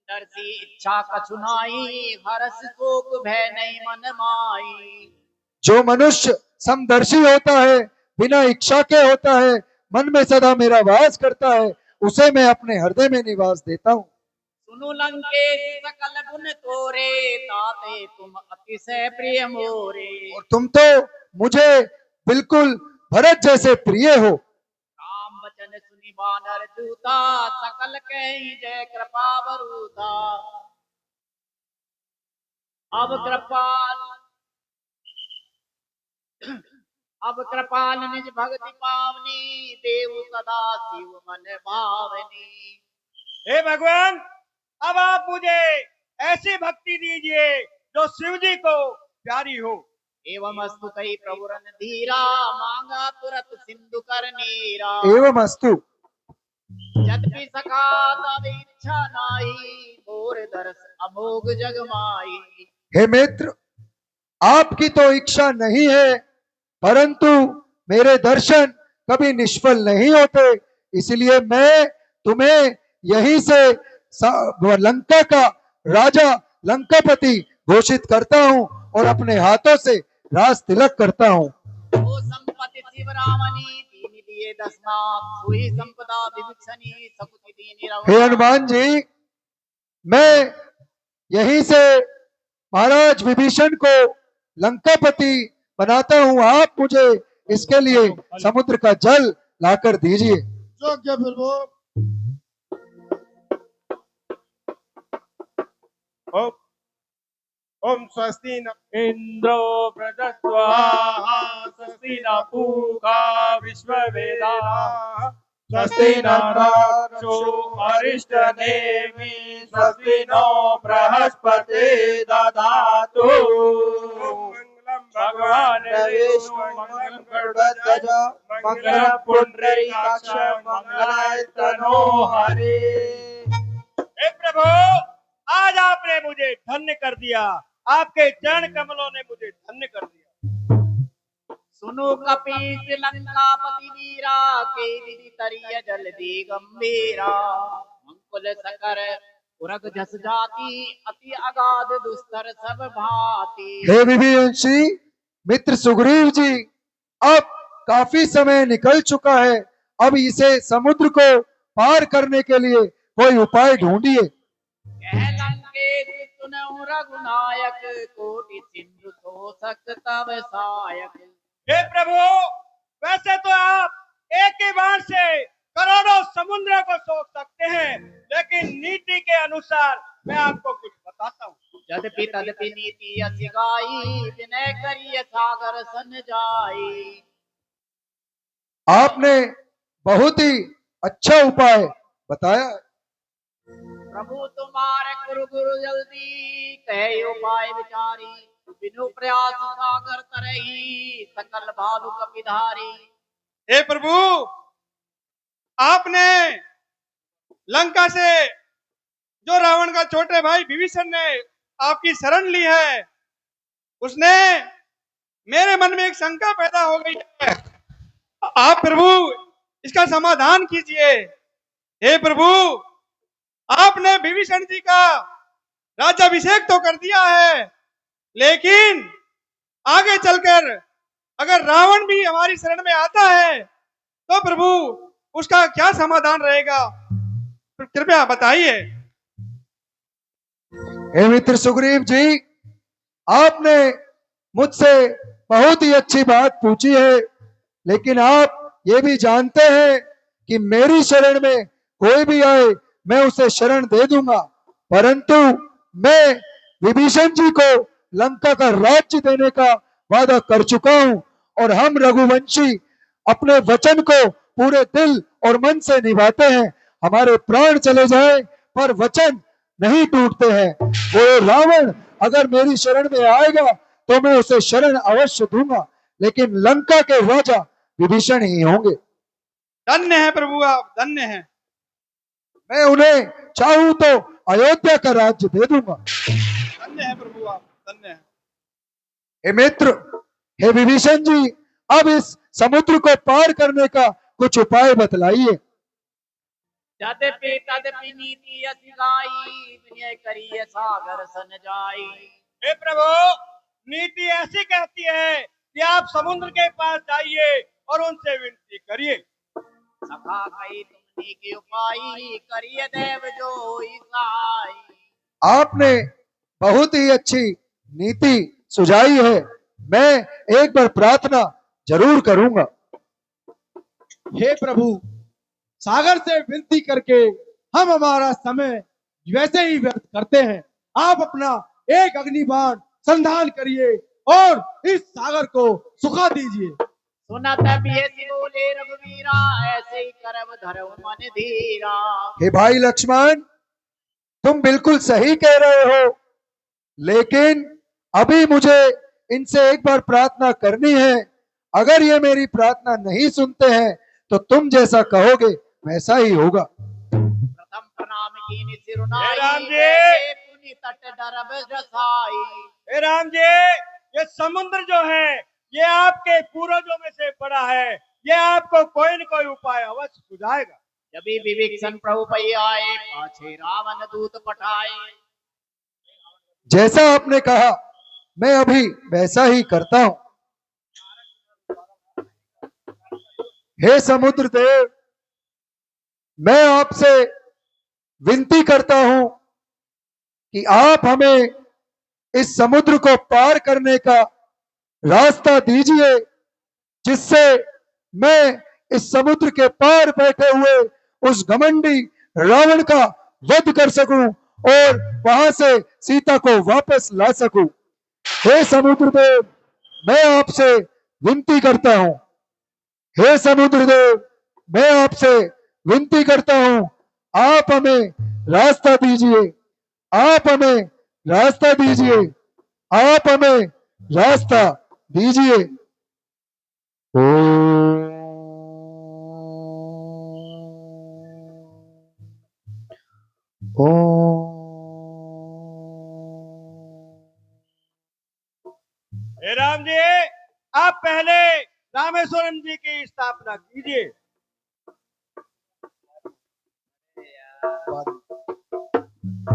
S3: दर्शी इच्छा कछु नाई, हरस शोक भय नहीं मन माई।
S1: जो मनुष्य समदर्शी होता है, बिना इच्छा के होता है, मन में सदा मेरा वास करता है, उसे मैं अपने हृदय में निवास देता हूँ।
S3: सुनु लंकेश सकल गुण तोरे, ताते तुम अतिशय प्रिय मोरे।
S1: और तुम तो मुझे बिल्कुल भरत जैसे प्रिय हो।
S3: राम वचन सुनि बानर दूता, सकल कहीं जय कृपा वरूता। अब कृपाल निज भक्ति पावनी, देव सदा शिव मन भावनी।
S6: हे भगवान, अब आप मुझे ऐसी भक्ति दीजिए जो शिव जी को प्यारी हो।
S3: एवं अस्तु कही प्रभु रन धीरा, मांगा तुरत सिंधु कर नीरा।
S1: एवं अस्तु।
S3: यद्यपि सखा तब इच्छा नाही, मोर दर्श अमोघ जग माई।
S1: हे मित्र, आपकी तो इच्छा नहीं है, परंतु मेरे दर्शन कभी निष्फल नहीं होते, इसलिए मैं तुम्हें यहीं से लंका का राजा लंकापति घोषित करता हूँ और अपने हाथों से राज तिलक करता हूँ।
S3: ओ संपत्ति शिव रामनी, दीनि दिए दसनाथ, हुई संपदा विभीषणी, सकुति दीनि रघुनाथ।
S1: हे हनुमान जी, मैं यहीं से महाराज विभीषण को लंकापति बनाता हूं, आप मुझे इसके लिए समुद्र का जल लाकर दीजिए।
S2: योग्य प्रभु।
S6: ओम ओम स्वस्ति न
S5: इंद्रो प्रजस्वाहा स्वस्ति न पूषा विश्ववेदाः स्वस्ति न रक्षो अरिष्टनेमि स्वस्ति नो बृहस्पति ददातु
S6: मंगलम
S5: भगवान विष्णु मंगलम गरुड़ध्वज मंगलम पुंडरीकाक्ष मंगलाय तनो हरि।
S6: हे प्रभु, आज आपने मुझे धन्य कर दिया, आपके चरण कमलों ने मुझे धन्य कर दिया।
S3: सुनो कपीस लंकापति वीरा के विधि तरिय जल्दी गंभीरा मंकुल सकर उरग जस जाति अति अगाध दुस्तर सब भांति।
S1: हे विभीषी मित्र सुग्रीव जी, अब काफी समय निकल चुका है, अब इसे समुद्र को पार करने के लिए कोई उपाय ढूंढिए।
S3: कह लंकेश सुनहु रघुनायक कोटि सिंधु तोषक तव सायक।
S6: हे प्रभु, वैसे तो आप एक ही बार से करोड़ों समुद्र को सोख सकते हैं, लेकिन नीति के अनुसार मैं आपको कुछ बताता हूँ।
S3: यद्यपि तदपि नीति अति गाई विनय करिय सागर सन जाई।
S1: आपने बहुत ही अच्छा उपाय बताया।
S3: प्रभु तुम्हारे गुरु गुरु जल्दी कहे उपाय विचारी बिनु प्रयास सागर तरही सकल भालु कपिधारी।
S6: हे प्रभु, आपने लंका से जो रावण का छोटे भाई विभीषण ने आपकी शरण ली है, उसने मेरे मन में एक शंका पैदा हो गई है। आप प्रभु इसका समाधान कीजिए। हे प्रभु, आपने विभीषण जी का राज्याभिषेक तो कर दिया है, लेकिन आगे चलकर अगर रावण भी हमारी शरण में आता है तो प्रभु उसका क्या समाधान रहेगा, कृपया बताइए।
S1: हे मित्र सुग्रीव जी, आपने मुझसे बहुत ही अच्छी बात पूछी है, लेकिन आप ये भी जानते हैं कि मेरी शरण में कोई भी आए मैं उसे शरण दे दूंगा, परंतु मैं विभीषण जी को लंका का राज्य देने का वादा कर चुका हूं और हम रघुवंशी अपने वचन को पूरे दिल और मन से निभाते हैं। हमारे प्राण चले जाए पर वचन नहीं टूटते हैं। वो रावण अगर मेरी शरण में आएगा तो मैं उसे शरण अवश्य दूंगा, लेकिन लंका के राजा विभीषण ही होंगे।
S6: धन्य है प्रभु, आप धन्य हैं।
S1: मैं उन्हें चाहूं तो अयोध्या का राज्य दे दूंगा।
S6: धन्य है प्रभु, आप धन्य हैं।
S1: हे मित्र, हे विभीषण जी, अब इस समुद्र को पार करने का कुछ उपाय बतलाइए।
S3: यद्यपि तदपि नीति अति गाई विनय करिय सागर सन जाई।
S6: हे प्रभु, नीति ऐसी कहती है कि आप समुद्र के पास जाइए और उनसे विनती करिए।
S3: सखा कही तुमने की उपाई करिय देव जो ईसाई।
S1: आपने बहुत ही अच्छी नीति सुझाई है, मैं एक बार प्रार्थना जरूर करूंगा।
S10: हे प्रभु, सागर से विनती करके हम हमारा समय वैसे ही व्यर्थ करते हैं। आप अपना एक अग्निबाण संधान करिए और इस सागर को सुखा दीजिए।
S3: सुनत बियसि बोले रघुवीरा ऐसे ही करब धरऊ मन धीरा।
S1: हे भाई लक्ष्मण, तुम बिल्कुल सही कह रहे हो, लेकिन अभी मुझे इनसे एक बार प्रार्थना करनी है। अगर ये मेरी प्रार्थना नहीं सुनते हैं तो तुम जैसा कहोगे वैसा ही होगा।
S3: प्रथम प्रणाम कीनि सिरुनाई
S6: हे राम जी।
S3: ऐसे पुनि तट डरब रसाई।
S6: हे राम जी, ये समुद्र जो है ये आपके पूर्वजों में से बड़ा है, ये आपको कोई न कोई उपाय अवश्य सुझाएगा।
S3: जब विभीषण प्रभु पै आए पाछे रावण दूत पठाए।
S1: जैसा आपने कहा मैं अभी वैसा ही करता हूं। हे समुद्र देव, मैं आपसे विनती करता हूं कि आप हमें इस समुद्र को पार करने का रास्ता दीजिए, जिससे मैं इस समुद्र के पार बैठे हुए उस घमंडी रावण का वध कर सकूं और वहां से सीता को वापस ला सकूं। हे समुद्र देव, मैं आपसे विनती करता हूं, हे समुद्र देव, मैं आपसे विनती करता हूं, आप हमें रास्ता दीजिए, आप हमें रास्ता दीजिए, आप हमें रास्ता दीजिए।
S2: हे राम जी, आप पहले रामेश्वरम जी की स्थापना कीजिए।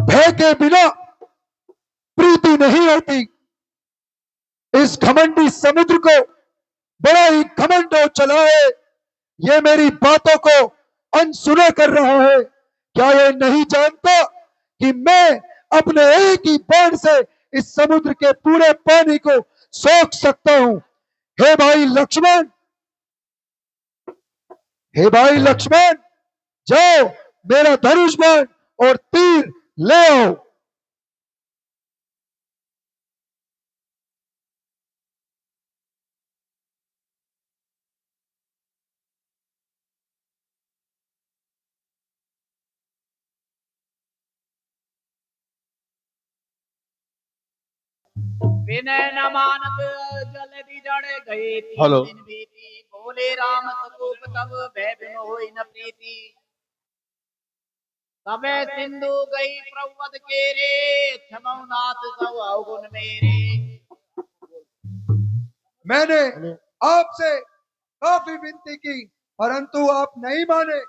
S1: भय के बिना प्रीति नहीं होती। इस घमंडी समुद्र को बड़ा ही घमंड हो चला है, ये मेरी बातों को अनसुना कर रहा है। क्या ये नहीं जानता कि मैं अपने एक ही बाण से इस समुद्र के पूरे पानी को सोख सकता हूं। हे भाई लक्ष्मण, हे भाई लक्ष्मण, जाओ मेरा धनुष बाण और तीर ले आओ।
S3: विनय न मानत जल्दी जड़ गए
S9: हेलो।
S3: दिन बीती, बोले राम स्वरूप तब भय बिन होई न प्रीति। तबे सिंधु गई प्रवद के रे, क्षमौ नाथ सब अवगुण मेरे।
S1: मैंने आपसे काफी विनती की, परंतु आप नहीं माने।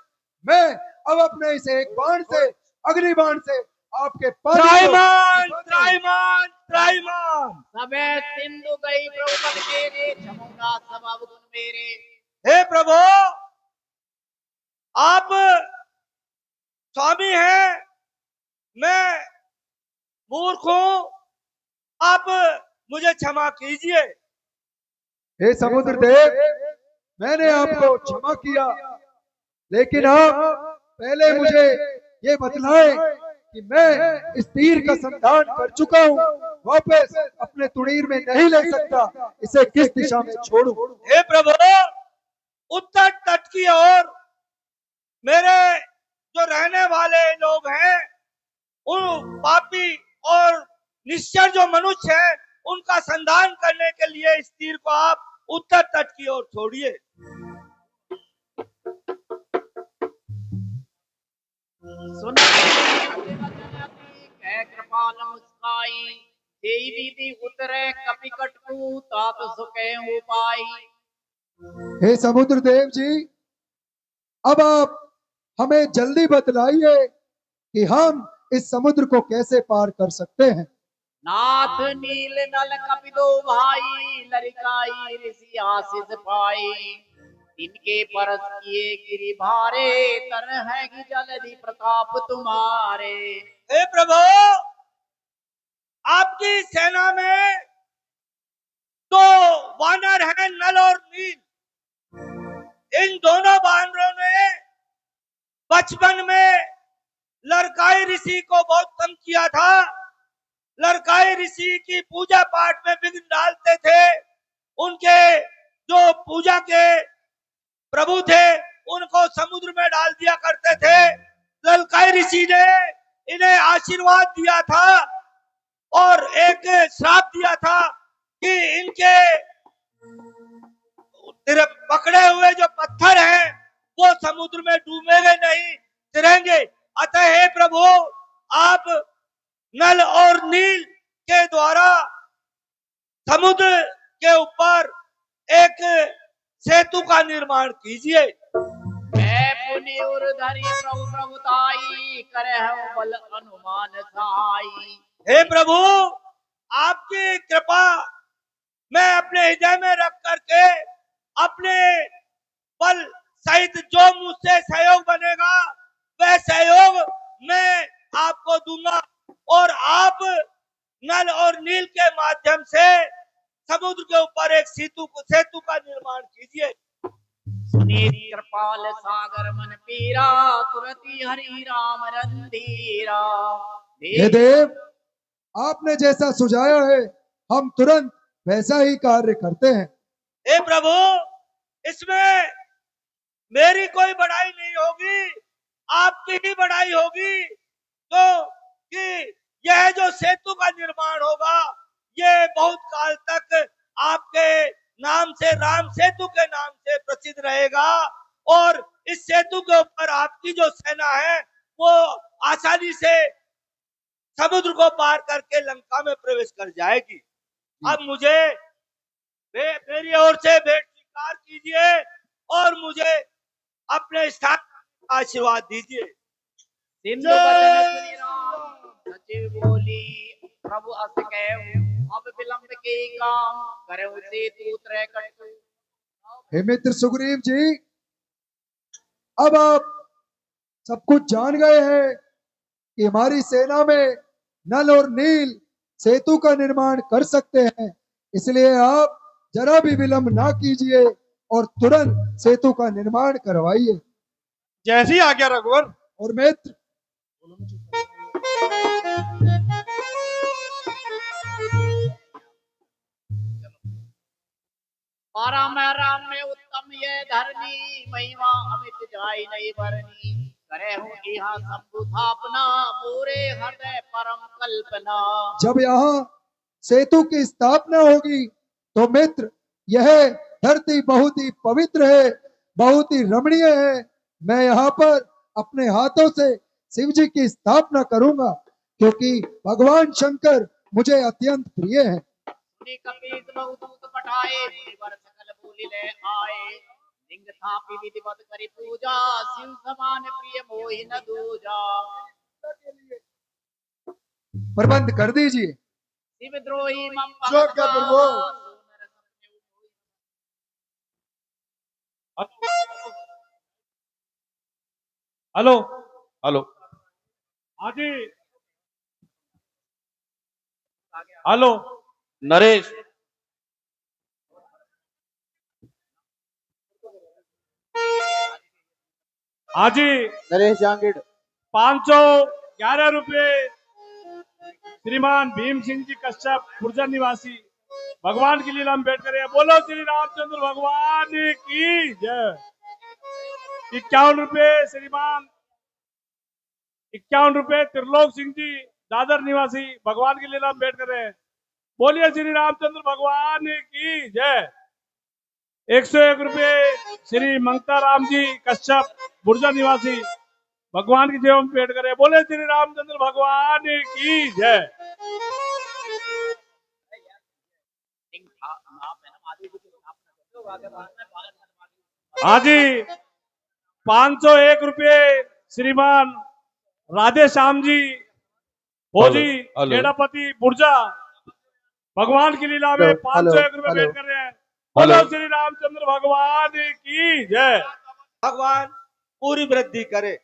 S1: मैं अब अपने इस एक बाण से, अग्नि बाण से आपके पानी को
S2: त्राहिमाम, त्राहिमाम, त्राहिमाम।
S3: तबे सिंधु गई प्रवद के रे, क्षमौ नाथ सब अवगुण मेरे।
S2: हे प्रभु, आप स्वामी हैं, मैं मूर्ख हूं, आप मुझे क्षमा कीजिए।
S1: हे समुद्र देव, मैंने आपको क्षमा किया, लेकिन आप पहले मुझे ये बतलाएं कि मैं इस तीर का संधान कर चुका हूँ, वापस अपने तुड़ीर में नहीं ले सकता, इसे किस दिशा में छोड़ूं?
S2: हे प्रभु, उत्तर तट की ओर मेरे जो रहने वाले लोग हैं, उन पापी और निश्चर जो मनुष्य हैं, उनका संधान करने के लिए इस तीर को आप उत्तर तट की ओर छोड़िए।
S3: सुन कह कृपाल मुस्काई, तेई रीति उतरे कपि कटकू तात सुखे उपाई।
S1: हे समुद्र देव जी, अब आप हमें जल्दी बतलाइए कि हम इस समुद्र को कैसे पार कर सकते हैं।
S3: नाथ नील नल कपि दो भाई, लरिकाई ऋषि आशीष पाई। इनके परस किए गिरि भारे, तर है कि जलधि प्रताप तुम्हारे।
S2: हे प्रभु, आपकी सेना में दो वानर हैं, नल और नील। इन दोनों वानरों ने बचपन में लड़काई ऋषि को बहुत तंग किया था। लड़काई ऋषि की पूजा पाठ में विघ्न डालते थे। उनके जो पूजा के प्रभु थे, उनको समुद्र में डाल दिया करते थे। लड़काई ऋषि ने इन्हें आशीर्वाद दिया था और एक श्राप दिया था कि इनके पकड़े हुए जो पत्थर हैं, वो समुद्र में डूबेंगे नहीं, तिरेंगे। अतः हे प्रभु, आप नल और नील के द्वारा समुद्र के ऊपर एक सेतु का निर्माण कीजिए।
S3: मैं पुनि उर्धरि प्रभु प्रभुताई, करे बल अनुमान सहाई।
S2: हे प्रभु, आपकी कृपा मैं अपने हृदय में रख करके अपने बल सहित जो मुझसे सहयोग बनेगा, वह सहयोग मैं आपको दूंगा और आप
S9: नल और नील के माध्यम से समुद्र के ऊपर एक सेतु का निर्माण कीजिए।
S3: सुनीत कृपाल सागर मन पीरा, तुरती हरि राम रंधीरा।
S1: हे देव, आपने जैसा सुझाया है हम तुरंत वैसा ही कार्य करते हैं।
S9: हे प्रभु, इसमें मेरी कोई बड़ाई नहीं होगी, आपकी ही बड़ाई होगी। तो कि यह जो सेतु का निर्माण होगा ये बहुत काल तक आपके नाम से, राम सेतु के नाम से प्रसिद्ध रहेगा और इस सेतु के ऊपर आपकी जो सेना है वो आसानी से समुद्र को पार करके लंका में प्रवेश कर जाएगी। अब मुझे मेरी ओर से भेंट स्वीकार कीजिए और मुझे अपने स्थान का आशीर्वाद दीजिए।
S3: सिंधु बचन सुनि राम, सचिव बोली प्रभु अस कहु, अब विलंब के काम करहु सेतु त्रय कटु।
S1: हे मित्र सुग्रीव जी, अब आप सब कुछ जान गए हैं कि हमारी सेना में नल और नील सेतु का निर्माण कर सकते हैं, इसलिए आप जरा भी विलंब ना कीजिए और तुरंत सेतु का निर्माण करवाइए।
S6: जैसी आज्ञा रघुवर।
S1: और मित्र,
S3: राम राम में उत्तम ये धरनी, महिमा अमित जाय नहीं बरनी। करे हूँ यहाँ शंभु थापना, मोरे हृदय परम कल्पना।
S1: जब यहाँ सेतु की स्थापना होगी तो मित्र यह धरती बहुत ही पवित्र है, बहुत ही रमणीय है। मैं यहाँ पर अपने हाथों से शिव जी की स्थापना करूंगा, क्योंकि भगवान शंकर मुझे अत्यंत प्रिय है।
S3: कपीस बहु दूत पठाए, मुनिवर सकल बोली ले आए। लिंग थापी विधिवत करी पूजा, शिव समान प्रिय मोहि न दूजा।
S1: प्रबंध कर दीजिए।
S3: शिव द्रोही मम
S2: जो क्या प्रभु।
S5: Hello
S9: hello.
S5: हाँ जी, हेलो
S9: नरेश।
S5: हाँ जी,
S10: नरेश जांगिड़।
S5: 511 रुपये श्रीमान भीम सिंह जी कश्यप, खुर्जा निवासी, भगवान की लीला में बैठ कर बोलो श्री रामचंद्र भगवान की जय। 51 रुपये श्रीमान 51 रुपये त्रिलोक सिंह जी, दादर निवासी, भगवान की लीला में बैठ कर बोलिए श्री रामचंद्र भगवान की जय। 101 रुपये श्री मंगता राम जी कश्यप, बुर्जा निवासी, भगवान की सेवा में पेट करे बोले श्री रामचंद्र भगवान की जय। हाँ जी, 501 रुपये श्रीमान राधे श्याम जी फौजी, खेड़ापति, बुर्जा, भगवान की लीला में 501 रुपये भेंट कर रहे हैं। बोलो श्री रामचंद्र भगवान की जय।
S9: भगवान पूरी वृद्धि करे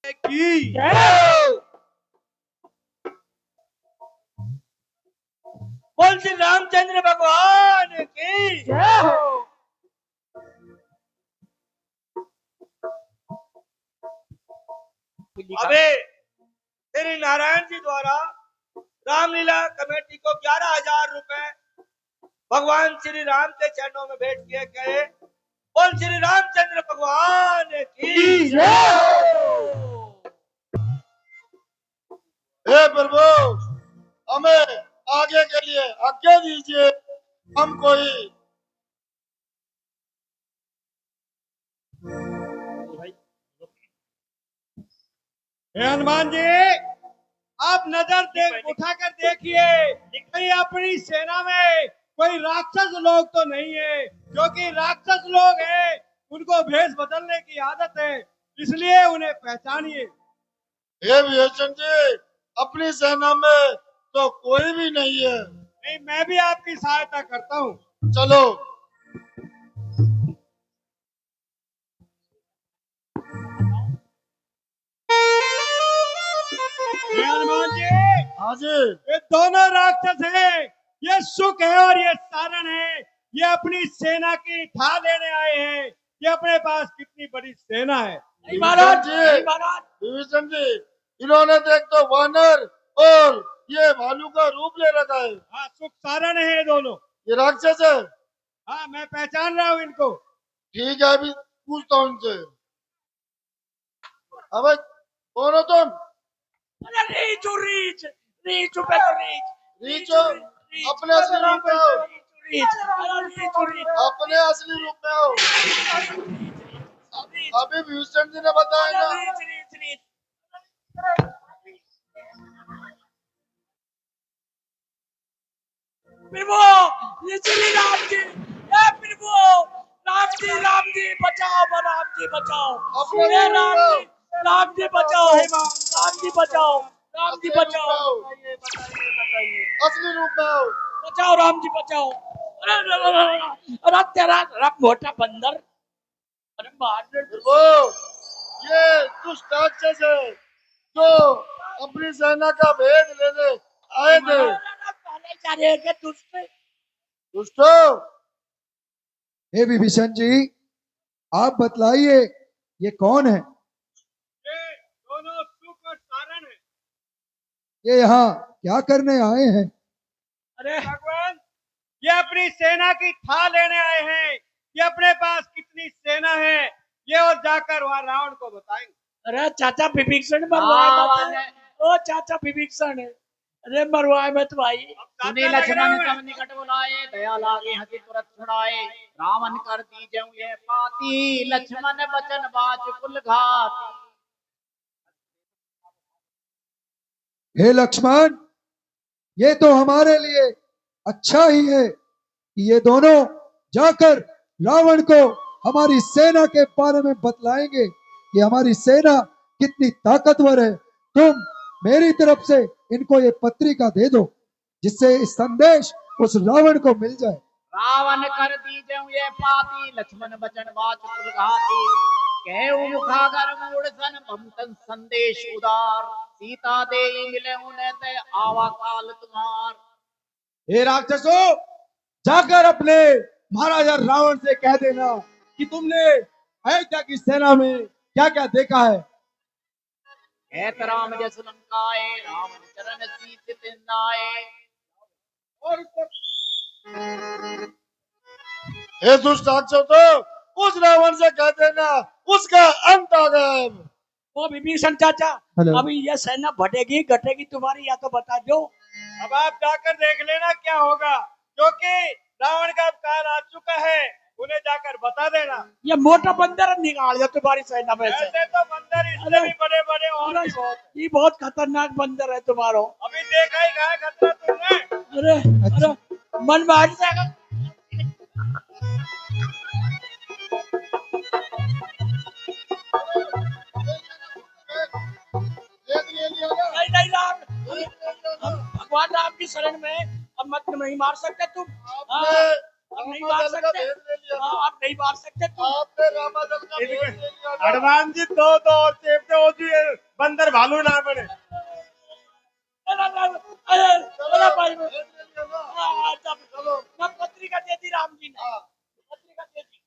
S9: की बोल श्री रामचंद्र भगवान की जय। अबे श्री नारायण जी द्वारा रामलीला कमेटी को 11,000 रुपए भगवान श्री राम के चरणों में भेंट किए गए। बोल श्री रामचंद्र भगवान की जय।
S2: हे प्रभु, हमें आगे के लिए आज्ञा दीजिए। हम कोई
S6: हे हनुमान जी, आप नजर उठाकर देखिए कहीं अपनी सेना में कोई राक्षस लोग तो नहीं है। जो कि राक्षस लोग हैं उनको भेष बदलने की आदत है, इसलिए उन्हें पहचानिए।
S2: हे विभीषण जी, अपनी सेना में तो कोई भी नहीं है।
S6: नहीं, मैं भी आपकी सहायता करता हूँ।
S2: चलो। हाँ जी।
S6: ये दोनों राक्षस हैं, ये शुक है और ये सारण है। ये अपनी सेना की ढाल लेने आए हैं। ये अपने पास कितनी बड़ी सेना है।
S9: नहीं महाराज,
S2: जी।
S9: नहीं महाराज।
S2: विभीषण जी, इन्होंने तो एक तो वानर और ये भालू का रूप ले रखा है।
S6: हाँ, शुक सारण है ये दोनों।
S2: ये राक्षस है।
S6: हाँ, मैं पहचान रहा हूँ इनको।
S2: ठीक है, अभी पूछता हूँ इनसे। अब कौन हो तुम?
S9: अरे रीचू रीच, रीचू पे तो रीच,
S2: रीचो, अपने असली रूप में आओ।
S9: रीच, अरे रीचू रीच,
S2: अपने असली रूप में आओ। अभी विभीषण जी ने बताया ना।
S9: Reach reach reach. प्रभु, ये श्री राम जी, ए प्रभु, राम जी बचाओ, राम जी बचाओ, ए राम जी बचाओ, राम जी बचाओ, राम जी बचाओ,
S2: असली रूप में आओ।
S9: बचाओ राम जी बचाओ। अरे तेरा मोटा बंदर, अरे मार।
S2: वो ये दुष्ट राक्षस है जो अपनी सेना का भेद लेने आए थे। दुष्टो,
S1: हे विभीषण जी, आप बतलाइए ये कौन है?
S6: ये दोनों शुक और सारण है।
S1: ये यहाँ क्या करने आए हैं?
S6: अरे भगवान, ये अपनी सेना की ढाल लेने आए हैं। ये अपने पास कितनी सेना है ये और जाकर वहाँ रावण को बताएंगे।
S9: अरे चाचा विभीषण मरवाए
S3: रावण
S9: मत। ओ चाचा विभीषण, अरे मरवाए मत भाई।
S3: सुनी लक्ष्मण सब निकट बुलाए, दया लागे हंसी तुरंत छुड़ाए। रावण कर दीजऊं ये पाती, लक्ष्मण बचन बाच कुल घाती।
S1: हे लक्ष्मण, ये तो हमारे लिए अच्छा ही है कि ये दोनों जाकर रावण को हमारी सेना के बारे में बतलाएंगे कि हमारी सेना कितनी ताकतवर है। तुम मेरी तरफ से इनको ये पत्रिका दे दो जिससे इस संदेश उस रावण को मिल जाए।
S3: रावण कर दीजऊं ये पाती, लक्ष्मण बचन बाच कुल घाती। कहु मुखागर मूड सन भमतन संदेश उदार। सीता दे मिले उन्हें ते आवा काल तुम्हार।
S10: हे राक्षसों, जाकर अपने महाराजा रावण से कह देना कि तुमने अयोध्या की सेना में क्या क्या देखा है।
S3: कहत राम जस लंकाए, रावण चरण सीत तिन्नाए।
S6: और
S2: हे दुष्ट राक्षसों, तो उस रावण से कह देना उसका अंत आ गया।
S9: ओ विभीषण चाचा,
S1: हेलो।
S9: अभी ये सेना बढ़ेगी घटेगी तुम्हारी, या तो बता दो।
S6: अब आप जाकर देख लेना क्या होगा, क्योंकि रावण का काल आ चुका है। उन्हें जाकर बता देना।
S9: ये मोटा बंदर निकाल दो तुम्हारी सेना में से।
S6: ऐसे तो बंदर इससे भी बड़े बड़े और भी बहुत।
S9: ये बहुत खतरनाक बंदर है तुम्हारो।
S6: अभी देखा ही कहा खतरा तुमने।
S9: अरे अरे मन मार जाएगा। नहीं नहीं राम, हम भगवान राम की शरण में अब मत नहीं मार सकते तुम। अब नहीं मार सकते। आप नहीं मार सकते तुम।
S2: आपने रामादल का भेद ले लिया ना।
S6: हनुमान जी दो दो और चेपते हो जी, बंदर भालू ना बने।
S9: अरे भाई,
S2: भेद ले लिया ना।
S9: चलो मैं पत्रिका दे दी राम जी ने, पत्रिका दे दी।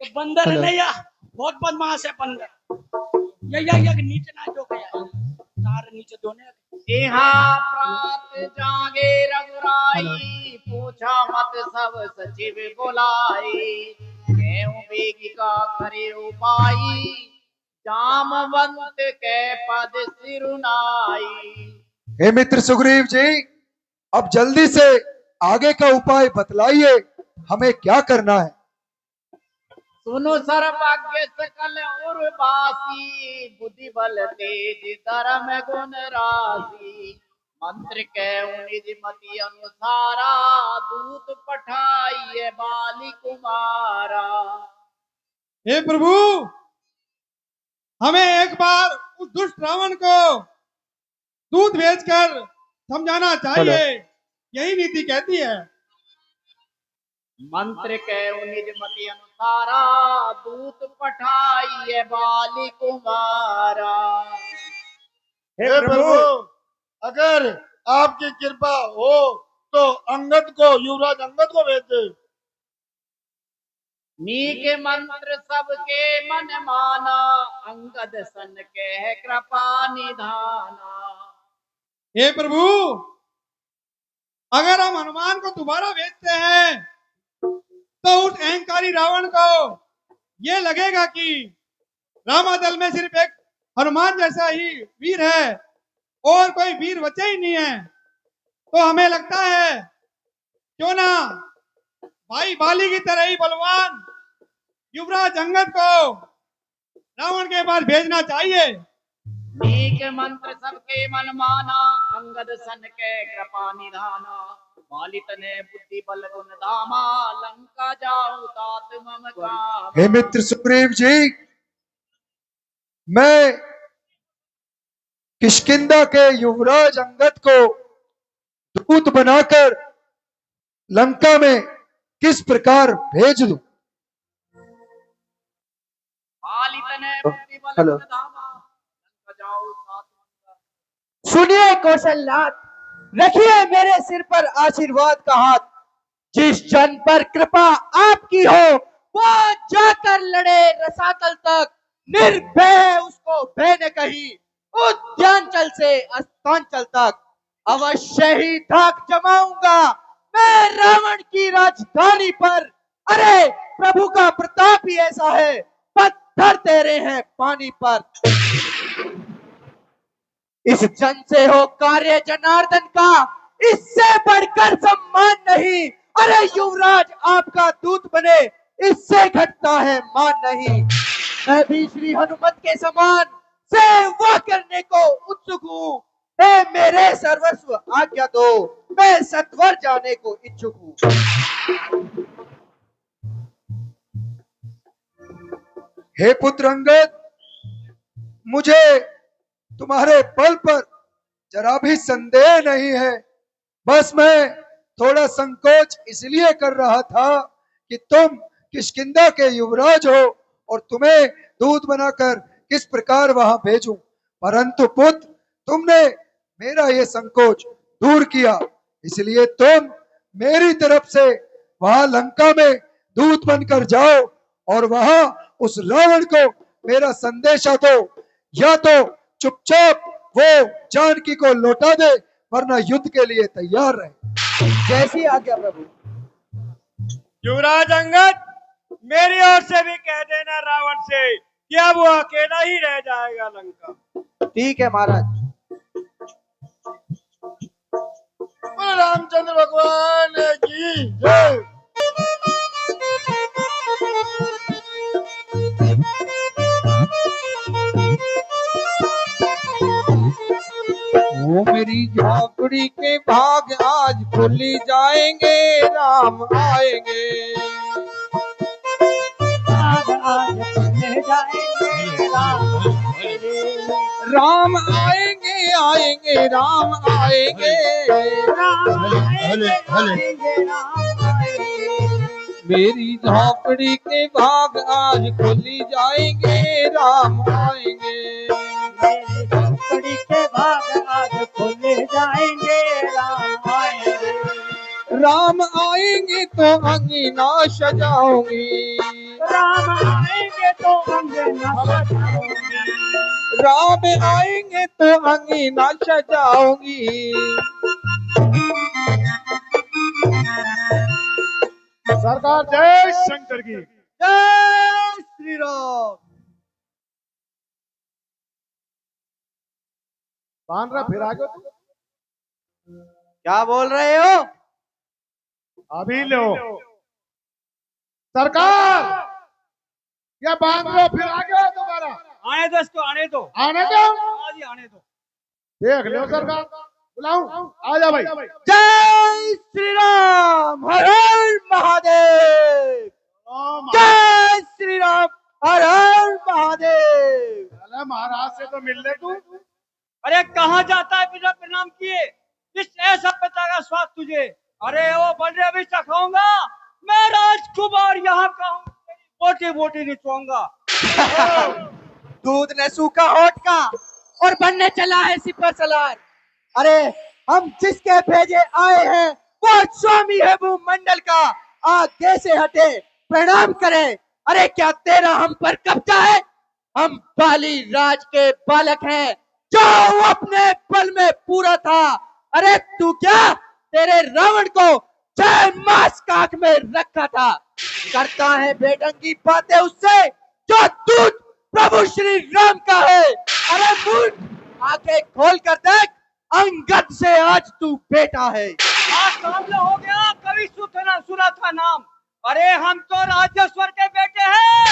S9: तो बंदर है नहीं, बहुत बदमाश है बंदर। ये नीचे ना जो गया तार नीचे दोने।
S3: देहा प्रात जागे रघुराई, पूछा मत सब सचिव बुलाई। कहूं बेगिका करे उपाई, जामवंत के पद सिरुनाई।
S1: हे मित्र सुग्रीव जी, अब जल्दी से आगे का उपाय बतलाइए, हमें क्या करना है?
S3: सुनो सर्वज्ञ सकल उर्वासी, बुद्धि बल तेज धर्म गुण राशि। मंत्र के निज मति अनुसारा, दूत पठाइए बाली कुमारा।
S6: हे प्रभु, हमें एक बार उस दुष्ट रावण को दूत भेजकर समझाना चाहिए, यही नीति कहती है।
S3: मंत्र के निज मति अनुसारा दूत पठाइए बाली कुमारा।
S2: हे प्रभु, अगर आपकी कृपा हो तो अंगद को, युवराज अंगद को भेज दे।
S3: नीके मंत्र सबके मन माना, अंगद सन के कृपा निधाना।
S6: हे प्रभु, अगर हम हनुमान को दोबारा भेजते हैं तो उस अहंकारी रावण को ये लगेगा कि रामादल में सिर्फ एक हनुमान जैसा ही वीर है और कोई वीर बचे ही नहीं है। तो हमें लगता है क्यों ना भाई बाली की तरह ही बलवान युवराज अंगद को रावण के पास भेजना चाहिए।
S3: नीक मंत्र सबके मन माना, अंगद सन के कृपा निधाना। बालित ने बुद्धि बल गुण धामा, लंका जाऊं तात मम काम।
S1: हे मित्र सुग्रीव जी, मैं किष्किंधा के युवराज अंगद को दूत बनाकर लंका में किस प्रकार भेज दूं?
S3: बालित ने बुद्धि बल गुण धामा, लंका जाऊं तात मम काम।
S4: सुनिए कौशलनाथ, रखिए मेरे सिर पर आशीर्वाद का हाथ। जिस जन पर कृपा आपकी हो वो जाकर लड़े रसातल तक, निर्भय उसको भय न कही, उद्यांचल से अस्तांचल तक। अवश्य ही धाक जमाऊंगा मैं रावण की राजधानी पर। अरे प्रभु का प्रताप ही ऐसा है, पत्थर तेरे हैं पानी पर। इस जन से हो कार्य जनार्दन का, इससे बढ़कर सम्मान नहीं। अरे युवराज आपका दूत बने, इससे घटता है मान नहीं। मैं भी श्री हनुमत के समान सेवा करने को उत्सुक हूँ। हे मेरे सर्वस्व आज्ञा दो, मैं सत्वर जाने को इच्छुक हूँ।
S1: हे पुत्र अंगद, मुझे तुम्हारे बल पर जरा भी संदेह नहीं है। बस मैं थोड़ा संकोच इसलिए कर रहा था कि तुम किष्किंधा के युवराज हो और तुम्हें दूत बनाकर किस प्रकार वहां भेजूं। परंतु पुत्र, तुमने मेरा ये संकोच दूर किया, इसलिए तुम मेरी तरफ से वहां लंका में दूत बनकर जाओ और वहां उस रावण को मेरा संदेशा दो, या तो चुपचाप वो जानकी को लौटा दे, वरना युद्ध के लिए तैयार रहे।
S4: जैसी आज्ञा प्रभु।
S9: युवराज अंगद, मेरी ओर से भी कह देना रावण से कि अब वो अकेला ही रह जाएगा लंका।
S4: ठीक है महाराज।
S2: बोलो रामचंद्र भगवान की जय।
S7: वो मेरी झोपड़ी के भाग आज खुली जाएंगे, राम आएंगे।
S8: आज खुल जाएंगे,
S7: राम आएंगे आएंगे राम आएंगे। मेरी झोपड़ी के भाग आज खुली जाएंगे, राम आएंगे।
S8: मेरी झोपड़ी के भाग आज खुल जाएंगे, राम आएंगे।
S7: राम आएंगे तो अंगना सजाऊंगी,
S8: राम आएंगे तो अंगना सजाऊंगी।
S7: राम आएंगे तो अंगना सजाऊंगी।
S2: सरकार जय शंकर की।
S4: जय श्री राम।
S2: बांध रहा फिर आगे तू।
S4: क्या बोल रहे हो?
S2: अभी लो सरकार, या बांध लो फिर आगे हो दोबारा।
S9: आने दो इसको, आने दो।
S2: आने दो,
S9: हाँ जी, आने दो।
S2: देख लो सरकार। बुलाऊं? आ जा भाई।
S4: जय श्री राम, हर हर महादेव। जय श्री राम, हर हर महादेव।
S2: अरे महाराज से तो मिल ले तू।
S9: अरे कहाँ जाता है बिना प्रणाम किए? स्वाद तुझे। अरे वो बल्ले भी चखाऊंगा, मैं राजकुमार यहाँ का हूँ, बोटी बोटी निचवाऊंगा।
S4: दूध ने सूखा होठ का और बनने चला है सिपर सलार। अरे हम जिसके भेजे आए हैं वो स्वामी है भूमंडल का, आगे से हटे प्रणाम करे। अरे क्या तेरा हम पर कब्जा है? हम बाली राज के बालक हैं जो अपने बल में पूरा था। अरे तू क्या, तेरे रावण को 6 मास काख में रखा था, करता है बेढंगी बातें उससे जो दूध प्रभु श्री राम का है। अरे मूर्ख, आंखें खोल कर देख, अंगद से आज तू बेटा है।
S9: आज सामने हो गया, कभी सुना था नाम। अरे हम तो राजेश्वर के बेटे हैं,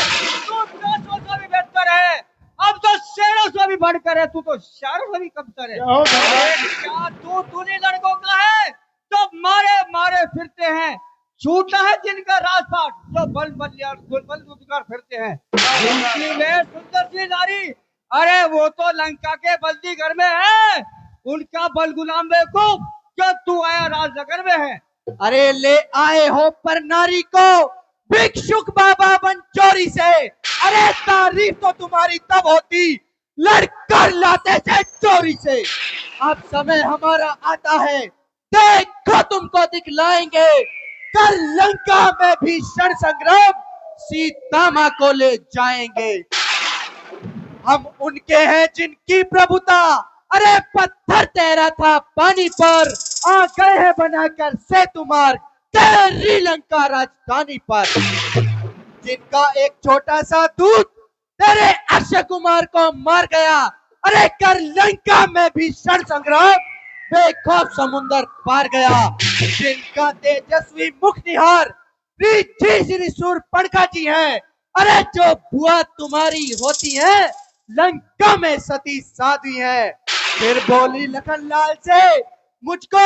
S9: तू 10 से भी बेहतर है, अब तो शेरों से भी बढ़कर है, तू तो शेरों से भी कमतर है। अरे क्या तू दूनी लड़कों का है जो मारे मारे फिरते हैं, छूटा है जिनका राजपाट जो बल कर फिरते हैं। जिनकी में सुंदर सी नारी, अरे वो तो लंका के बंदी घर में है, उनका बल गुलाम बेवकूफ जो तू आया राजनगर में है।
S4: अरे ले आए हो पर नारी को भिक्षुक बाबा बन चोरी से। अरे तारीफ तो तुम्हारी तब होती लड़कर लाते थे चोरी से। अब समय हमारा आता है, देखो तुमको दिखलाएंगे, कल लंका में भीषण संग्राम सीता माँ को ले जाएंगे। हम उनके हैं जिनकी प्रभुता, अरे पत्थर तैरा था पानी पर, आ गए हैं बनाकर सेतु मार्ग तेरी लंका राजधानी पर। जिनका एक छोटा सा दूत तेरे अक्षय कुमार को मार गया, अरे कर लंका में भीषण संग्राम बेखौफ समुंदर पार गया। जिनका तेजस्वी मुख निहार श्री शूर्पणखा जी है, अरे जो बुआ तुम्हारी होती है लंका में सती साध्वी है। फिर बोली लखनलाल से मुझको,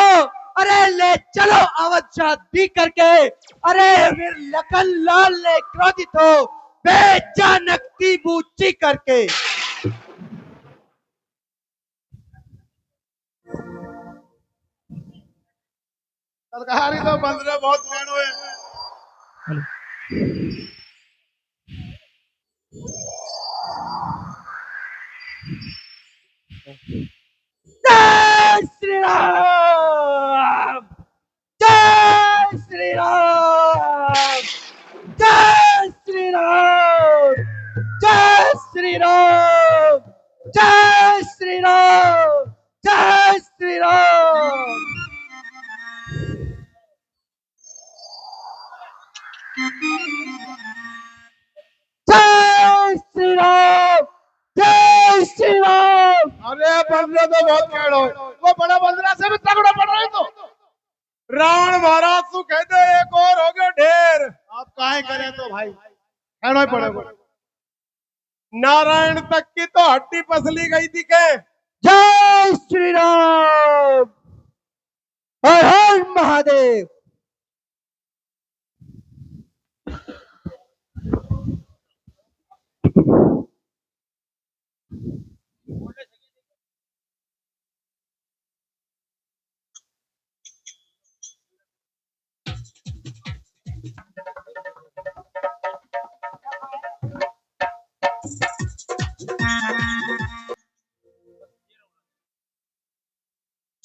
S4: अरे ले चलो अवध शादी करके। अरे फिर लखनलाल ने क्रोधित हो बेचानक बूची करके।
S2: सरकारी तो बंदरे बहुत पेड़ हुए।
S4: जय श्री राम, जय श्री राम, जय श्री राम, जय श्री राम, जय श्री राम, जय श्री राम। जय श्री राम, जय श्री राम।
S2: अरे बंदरे तो बहुत पेड़ हो, वो बड़ा बंदरा से भी तगड़ा पड़ रहा है। तो रावण महाराज तू कहते एक और हो गए ढेर। आप काहे करें तो भाई कहना ही पड़ेगा। नारायण तक की तो हड्डी पसली गई थी के।
S4: जय श्री राम, हर हर महादेव।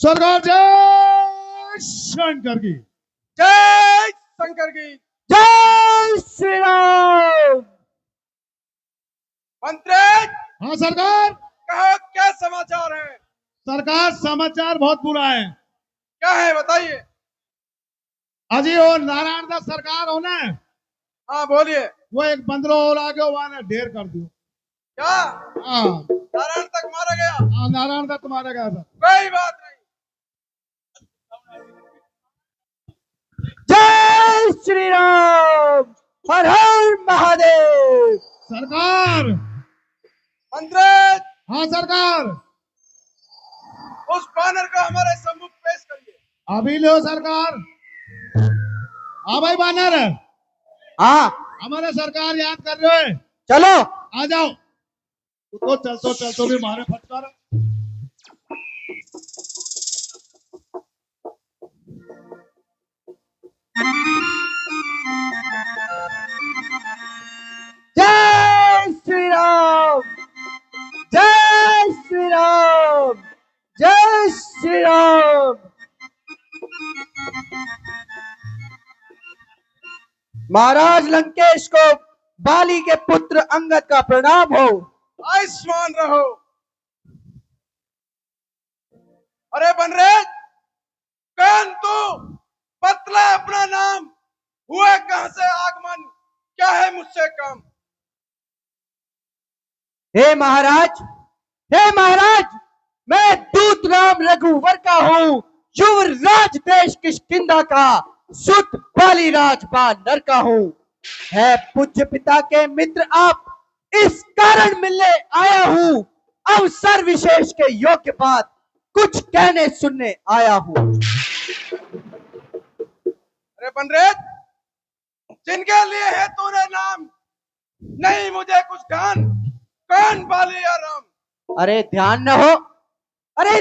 S2: सरकार जय शंकर की,
S6: जय शंकर की।
S4: जय श्री राम।
S6: मंत्री
S2: हाँ सरकार।
S6: कहो क्या समाचार है?
S2: सरकार समाचार बहुत बुरा है।
S6: क्या है बताइए।
S2: अजी वो नारायण दास सरकार हो ना,
S6: हाँ बोलिए।
S2: वो एक बंदरो और आगे वहां ने ढेर कर दियो।
S6: क्या
S2: हाँ
S6: नारायण तक मारा गया?
S2: हाँ नारायण दास तुम्हारे गया था।
S6: कोई बात नहीं।
S4: जय श्री राम, हर हर महादेव।
S2: सरकार।
S6: मंत्री
S2: हाँ सरकार।
S6: उस बानर को हमारे सम्मुख पेश करिए।
S2: अभी लो सरकार। हाँ भाई बानर,
S4: हाँ
S2: हमारे सरकार याद कर रहे हो।
S4: चलो
S2: आ जाओ। तो चलतो भी मारे फटकार।
S4: महाराज लंकेश को बाली के पुत्र अंगद का प्रणाम हो।
S6: आयुष्मान रहो। अरे बनरेज, कौन तू? बतला अपना नाम, हुआ कहां से आगमन, क्या है मुझसे काम?
S4: हे महाराज, मैं दूत राम रघुवर का हूँ, युवराज देश किष्किंधा का, सुत बाली राज बानर का हूँ। है पूज्य पिता के मित्र आप, इस कारण मिलने आया हूँ। अवसर विशेष के योग्य बात कुछ कहने सुनने आया हूँ।
S6: अरे बनरेज, जिनके लिए है तूने नाम, नहीं मुझे कुछ ध्यान, कौन बाली या राम?
S4: अरे ध्यान न हो, अरे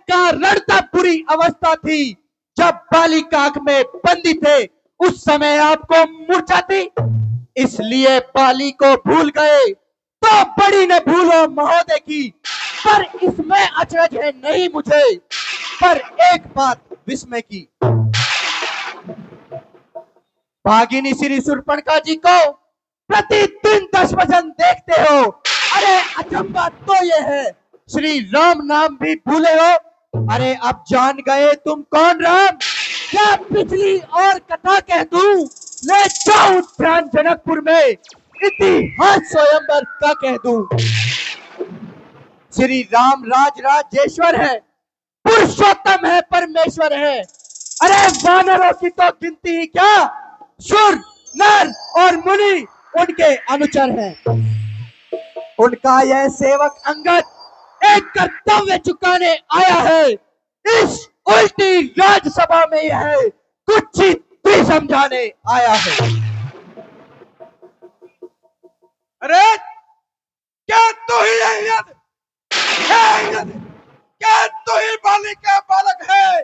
S4: कारण तब बुरी अवस्था थी जब बाली काक में बंदी थे, उस समय आपको मूर्छा थी, इसलिए बाली को भूल गए। तो बड़ी न भूलो महोदय की, पर इसमें अचरज है नहीं मुझे, पर एक बात विस्मय की। भागिनी श्री शूर्पणखा जी को प्रतिदिन 10 वचन देखते हो। अरे अचंबा तो ये है, श्री राम नाम भी भूले हो। अरे अब जान गए तुम कौन राम? क्या पिछली और कथा कह दूं? ले जाऊं ध्यान जनकपुर में, इतिहास स्वयंवर का कह दूं। श्री राम राज राजेश्वर है, पुरुषोत्तम है, परमेश्वर है। अरे वानरों की तो गिनती ही क्या, सुर नर और मुनि उनके अनुचर हैं। उनका यह सेवक अंगद एक कर्तव्य चुकाने आया है, इस उल्टी राजसभा में यह कुछ ही समझाने आया है।
S6: अरे क्या तू ही अंगद? क्या तू ही बाली का बालक है?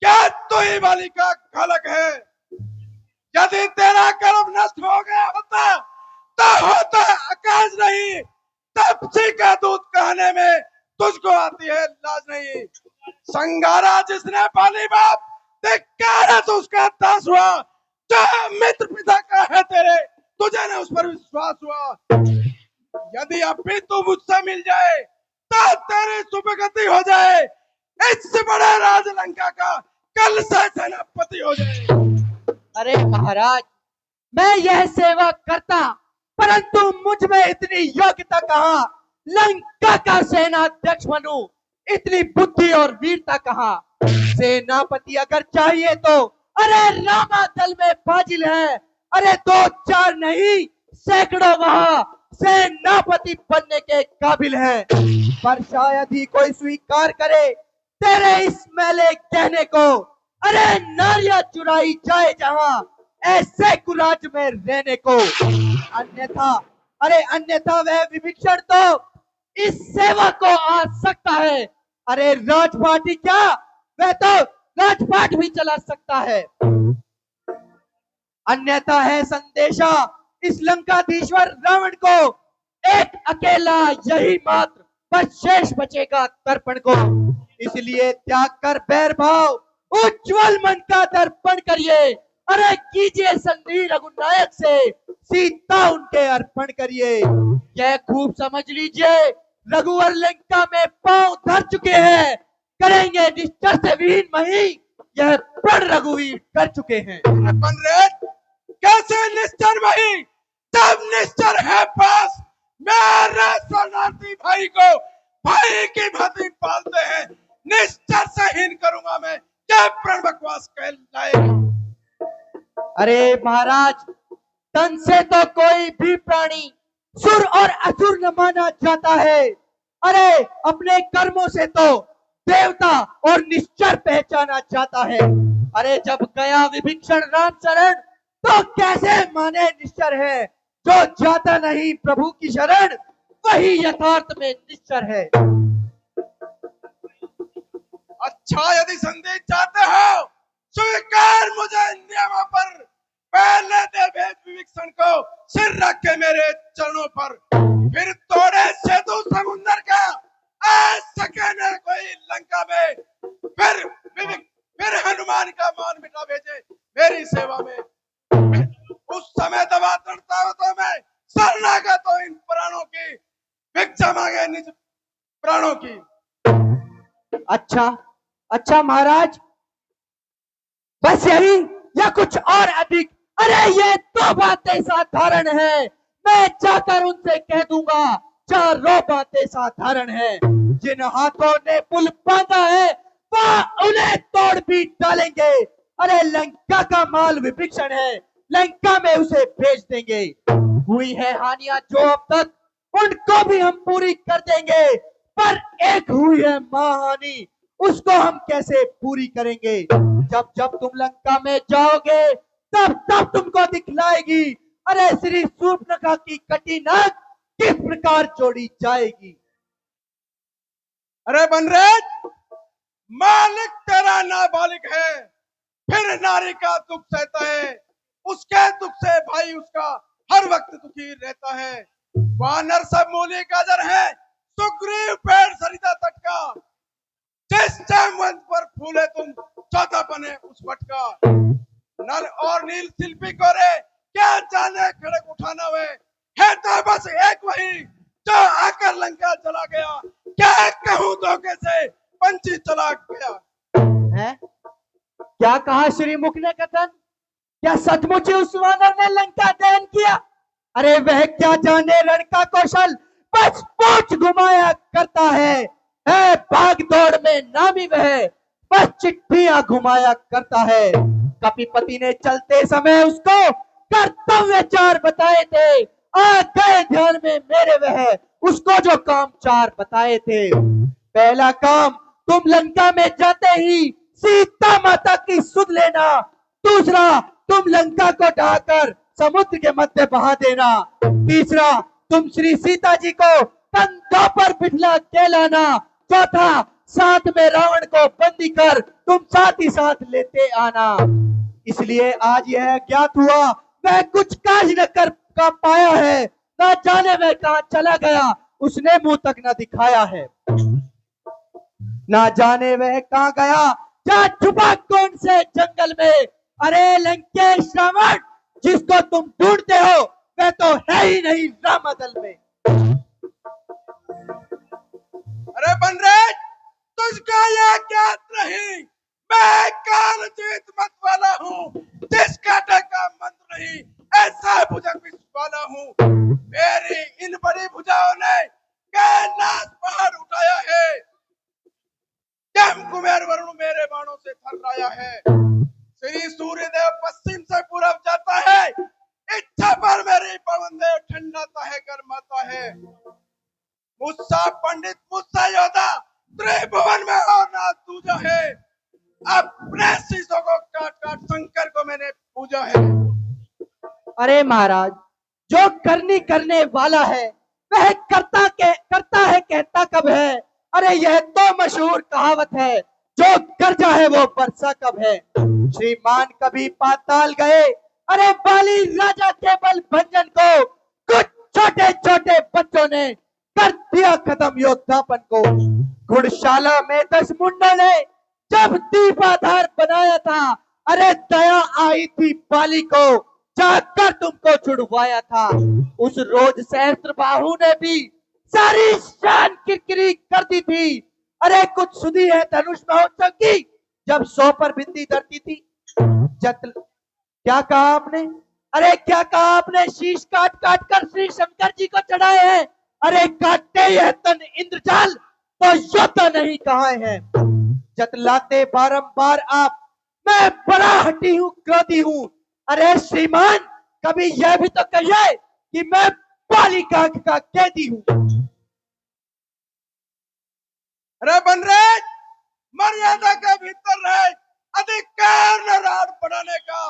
S6: क्या तू ही बाली का बालक है? यदि तेरा कर्म नष्ट हो गया होता तो होता आकाश नहीं, तपसी का दूध कहने में तुझको आती है लाज नहीं। संगारा जिसने बाली बाप धिक्कार तो उसका दास हुआ, जो मित्र पिता का है तेरे, तुझे न उस पर विश्वास हुआ। यदि अब भी तू मुझसे मिल जाए तो तेरी सुभगति हो जाए, इससे बड़ा राज लंका का कल से सेनापति हो जाए।
S4: अरे महाराज, मैं यह सेवा करता, परंतु मुझ में इतनी योग्यता कहाँ, लंका का सेनाध्यक्ष बनूं, इतनी बुद्धि और वीरता कहाँ। सेनापति अगर चाहिए तो अरे रामा दल में फाजिल है, अरे 2-4 नहीं सैकड़ों वहां सेनापति बनने के काबिल है। पर शायद ही कोई स्वीकार करे तेरे इस मैले कहने को। अरे नारियां चुराई जाए जहां, ऐसे कुराज में रहने को। अन्यथा वह विभीषण तो इस सेवा को आ सकता है। अरे राजपाट ही क्या, वह तो राजपाट भी चला सकता है। अन्यथा है संदेशा इस लंकाधीश्वर रावण को, एक अकेला यही मात्र बस शेष बचेगा तर्पण को। इसलिए त्याग कर बैर भाव, उज्जवल मन का दर्पण करिए। अरे कीजिए संधि रघुनायक से, सीता उनके अर्पण करिए। यह खूब समझ लीजिए, रघुवर लंका में पांव धर चुके हैं, करेंगे निश्चर से विहीन मही, यह प्रण रघुवीर कर चुके हैं।
S6: बनरेज, कैसे निश्चर वही, तब निश्चर है पास। मेरे शरणार्थी भाई को भाई की भांति पालते हैं, निश्चर से हीन करूंगा मैं, क्या प्रण बकवास कहलाएगा।
S4: अरे महाराज, तन से तो कोई भी प्राणी सुर और असुर न माना जाता है। अरे अपने कर्मों से तो देवता और निश्चर पहचाना जाता है। अरे जब गया विभीषण राम शरण, तो कैसे माने निश्चर है। जो जाता नहीं प्रभु की शरण, वही यथार्थ में निश्चर है।
S6: अच्छा, यदि संदेश चाहते हो स्वीकार मुझे नियमों पर, पहले दे भेज विभीषण को सिर रख के मेरे चरणों पर, फिर तोड़े सेतु समुद्र का, आ सके न कोई लंका में, फिर हनुमान का मान मिटा भेजे मेरी सेवा में। उस समय दबा चढ़ता हो तो मैं शरणागत तो इन प्राणों की भिक्षा मांगे निज प्राणों की।
S4: अच्छा, अच्छा महाराज, बस यही या कुछ और अधिक? अरे ये तो बातें साधारण है, मैं जाकर उनसे कह दूंगा। चारों बातें साधारण है, जिन हाथों ने पुल बांधा है वह उन्हें तोड़ भी डालेंगे। अरे लंका का माल विभीषण है, लंका में उसे भेज देंगे। हुई है हानियां जो अब तक, उनको भी हम पूरी कर देंगे। पर एक हुई है महाहानि, उसको हम कैसे पूरी करेंगे? जब जब तुम लंका में जाओगे तब तब तुमको दिखलाएगी। अरे श्री शूर्पणखा की कटी नाक किस प्रकार जोड़ी जाएगी।
S6: अरे बनरेज, मालिक तेरा नाबालिग है, फिर नारी का दुख सहता है। उसके दुख से भाई उसका हर वक्त दुखी रहता है। वानर सब मूली गाजर है, सुग्रीव पेड़ सरिता तट का। जिस मन पर फूले तुम चौथा बने उस वट का। नल और नील शिल्पी को रे क्या जाने खड़क उठाना वे, है तो बस एक वही जो आकर लंका चला गया। क्या कहूं धोखे से पंछी चला गया।
S4: है क्या कहा श्री मुख ने कथन? क्या सचमुच ही उस वानर ने लंका दहन किया? अरे वह क्या जाने रण का कौशल, बस पूछ घुमाया करता है भाग दौड़ में नामी वह, बस चिट्ठियां घुमाया करता है। कपिपति ने चलते समय उसको कर्तव्य चार बताए थे, आ गए ध्यान में मेरे वह, उसको जो काम चार बताए थे। पहला काम, तुम लंका में जाते ही सीता माता की सुध लेना। दूसरा, तुम लंका को ढाकर समुद्र के मध्य बहा देना। तीसरा, तुम श्री सीता जी को कंधों पर बिठला के लाना। चौथा, साथ में रावण को बंदी कर तुम साथ ही साथ लेते आना। इसलिए आज यह ज्ञात हुआ वह कुछ काज न कर का पाया है, न जाने वह कहां चला गया, उसने मुंह तक न दिखाया है। ना जाने वह कहां गया, जा छुपा कौन से जंगल में। अरे लंकेश रावण, जिसको तुम ढूंढते हो वह तो है ही नहीं रामदल में।
S6: अरे बनरेज, तुझको यह ज्ञात नहीं, मैं काल जीत मत वाला हूँ, जिस काटे का मंत्र नहीं ऐसा भुजंग विष वाला हूँ। मेरी इन बड़ी भुजाओं ने कैलाश पहाड़ उठाया है, जम कुमेर वरुण मेरे बाणों से थर्राया है। श्री सूर्यदेव पश्चिम से पूरब जाता है, इच्छा पर मेरी पवन देव ठंडाता है गर्माता है। मुझसा पंडित मुझसा योद्धा त्रिभुवन में और ना दूजा है। अपने शीशों को काट काट शंकर को मैंने पूजा है।
S4: अरे महाराज, जो करने वाला है वह करता है कहता कब है। अरे यह तो मशहूर कहावत है, जो कर्जा है वो बरसा कब है। श्रीमान कभी पाताल गए, अरे बाली राजा के बल भंजन को कुछ छोटे छोटे बच्चों ने कर दिया खत्म योद्धापन को। घुड़शाला में 10 मुंडा ने जब दीपाधार बनाया था, अरे दया आई थी बाली को, जाकर तुमको छुड़वाया था। उस रोज सहस्त्र बाहु ने भी सारी शान किरकिरी कर दी थी। अरे कुछ सुधी है धनुष महोत्सव की, जब 100 पर बिंदी धरती थी। क्या कहा आपने? अरे क्या कहा आपने? शीश काट काट कर श्री शंकर जी को चढ़ाए हैं। अरे काटे यह तन इंद्रजाल तो योद्धा नहीं कहां है। जतलाते बारंबार आप, मैं बड़ा हटी हूं, क्रोधी हूं। अरे श्रीमान, कभी यह भी तो कहिए कि मैं बालिका का कैदी हूं।
S6: अरे बनरेज, मर्यादा के भीतर रहे, अधिकार न राड़ बढ़ाने का।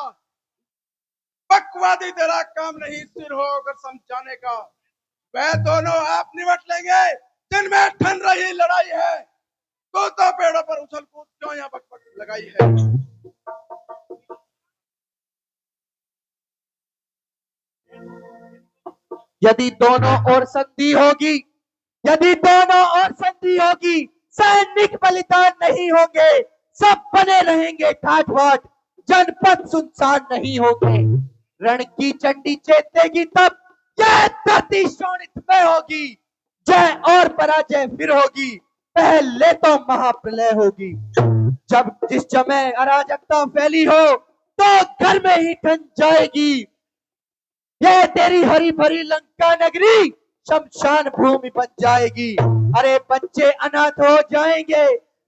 S6: बकवादी तेरा काम नहीं, सिर होकर समझाने का। वह दोनों आप निपट लेंगे जिनमें ठन रही लड़ाई है। तो पेड़ों पर उछल कूद क्यों यहाँ बकबक लगाई है।
S4: यदि दोनों ओर संधि होगी, यदि दोनों ओर संधि होगी, सैनिक बलिदान नहीं होंगे, सब बने रहेंगे ठाठ बाट। जनपद सुनसान नहीं होंगे। रण की चंडी चेतेगी तब यह धरती शोणित में होगी। जय और पराजय फिर होगी, पहले तो महाप्रलय होगी। जब जिस समय अराजकता फैली हो तो घर में ही ठन जाएगी। यह तेरी हरी भरी लंका नगरी शमशान भूमि बन जाएगी। अरे बच्चे अनाथ हो जाएंगे,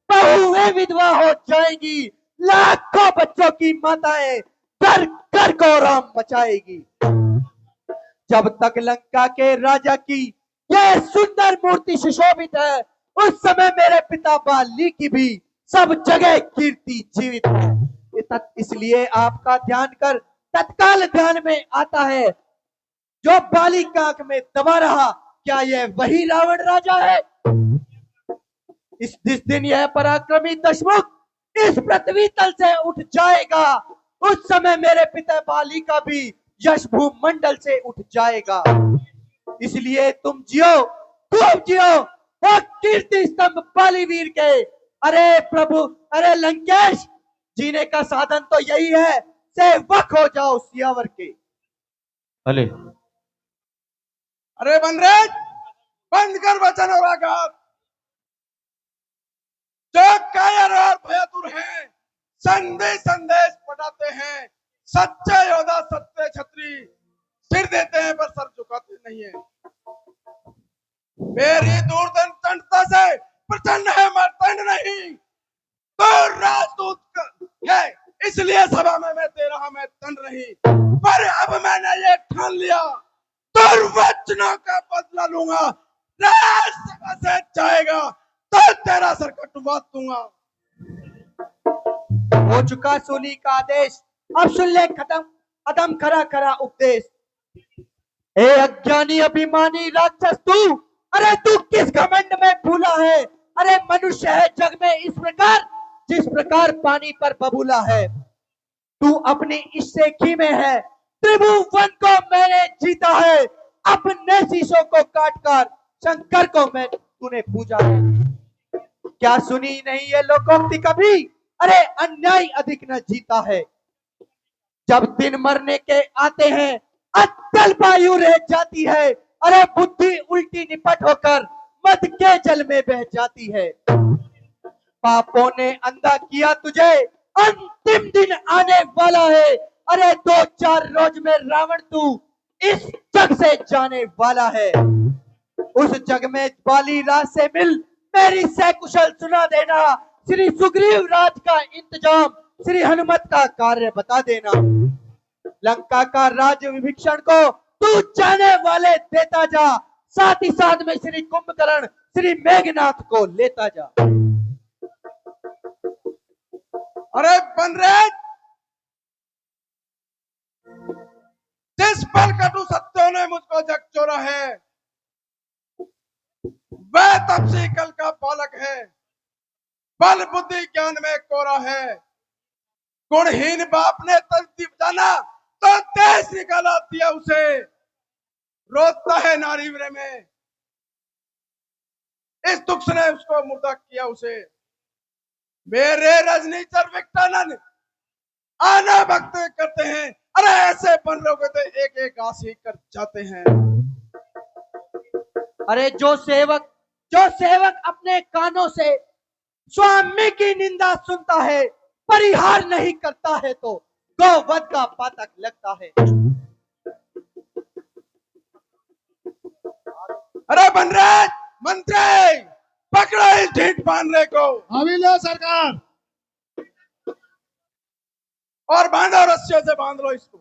S4: बहुएं विधवा हो जाएंगी, लाखों बच्चों की माताएं घर घर को राम मचाएगी। जब तक लंका के राजा की यह सुंदर मूर्ति सुशोभित है, उस समय मेरे पिता बाली की भी सब जगह कीर्ति जीवित है। इसलिए आपका ध्यान कर तत्काल ध्यान में आता है, जो बाली का आंख में दबा रहा, क्या यह वही रावण राजा है? जिस दिन यह पराक्रमी दशमुख इस पृथ्वी तल से उठ जाएगा, उस समय मेरे पिता बाली का भी यश भूमंडल से उठ जाएगा। इसलिए तुम जियो, खूब जियो, वो कीर्ति स्तंभ बालीवीर के। अरे प्रभु, अरे लंकेश, जीने का साधन तो यही है, सेवक हो जाओ सियावर के।
S10: भले।
S6: अरे बनरेज, बंद कर वचन और आघात। जो कायर और भयातुर हैं, संदेश संदेश पढ़ाते हैं, सच्चे योद्धा सत्य छत्री सिर देते हैं पर सर झुकाते नहीं है। मेरी दूरदर्शनता से प्रसन्न है मर्दंड नहीं, तो राजदूत है, इसलिए सभा में मैं दे रहा मैं दंड नहीं। पर अब मैंने ये ठान लिया, दुर्वचनों का बदला लूंगा। राजसभा से जाएगा तो तेरा सर कटवा दूंगा।
S4: हो चुका सूली का आदेश, अब सुन ले खत्म अदम खरा खरा उपदेश। ए अज्ञानी अभिमानी राक्षस तू, अरे तू किस घमंड में भूला है? अरे मनुष्य है जग में इस प्रकार, जिस प्रकार पानी पर बबूला है। तू अपनी इच्छा में है, त्रिभुवन को मैंने जीता है, अपने शीशों को काटकर शंकर को मैं तूने पूजा है। क्या सुनी नहीं ये लोकोक्ति कभी? अरे अन्याय अधिक न जीता है। जब दिन मरने के आते हैं, अतल वायु रह जाती है, अरे बुद्धि उल्टी निपट होकर मद के जल में बह जाती है। पापों ने अंधा किया तुझे, अंतिम दिन आने वाला है। अरे 2-4 रोज में रावण तू इस जग से जाने वाला है। उस जग में बाली राज से मिल मेरी सकुशल सुना देना। श्री सुग्रीव राज का इंतजाम, श्री हनुमत का कार्य बता देना। लंका का राज विभीषण को तू जाने वाले देता जा, साथ ही साथ में श्री कुंभकर्ण, श्री मेघनाथ को लेता जा।
S6: अरे बनरेज, जिस पर कटु सत्यों ने मुझको जग चोरा है, वह तब से कल का बालक है, बल बुद्धि ज्ञान में कोरा है। गुणहीन बाप ने तरतीब जाना तो देश निकाला दिया उसे, रोता है नारी वीर में, इस दुख ने उसको मुर्दा किया उसे। मेरे रजनीचर विकटानंद आना भक्त करते हैं, अरे ऐसे बन लोग तो एक एक घास ही कर जाते हैं।
S4: अरे जो सेवक अपने कानों से स्वामी की निंदा सुनता है, परिहार नहीं करता है, तो गौवध का पातक लगता है।
S6: अरे बनराज, मंत्री पकड़ो इस ढीठ बांधने को।
S2: अभी लो सरकार।
S6: और बांधो, रस्सियों से बांध लो इसको।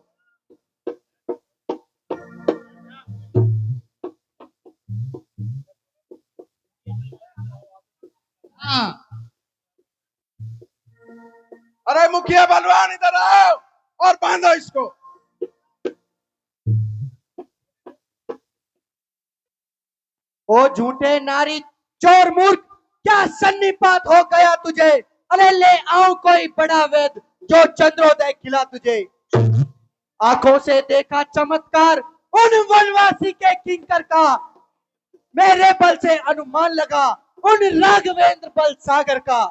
S6: अरे मुखिया बलवान इधर आओ और बांधो इसको।
S4: ओ झूठे नारी चोर मूर्ख, क्या सन्निपात हो गया तुझे? अरे ले आओ कोई बड़ा वेद जो चंद्रोदय खिला तुझे। आंखों से देखा चमत्कार उन वनवासी के किंकर का, मेरे बल से अनुमान लगा उन राघवेंद्र बल सागर का।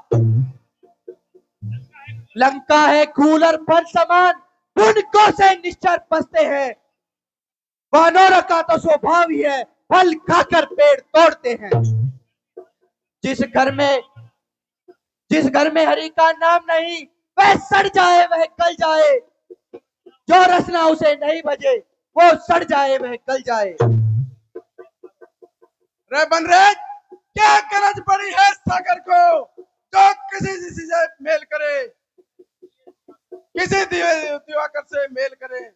S4: लंका है खून और फल समान, पुण्य से निश्चर बसते हैं। वानरों का तो स्वभाव ही है, फल खाकर पेड़ तोड़ते हैं। जिस घर में हरि का नाम नहीं, वह सड़ जाए वह गल जाए। जो रसना उसे नहीं बजे, वो सड़ जाए वह गल जाए।
S6: रे बनरेज, क्या गरज पड़ी है सागर को जो किसी से मेल करे, किसी दिवाकर से मेल करे।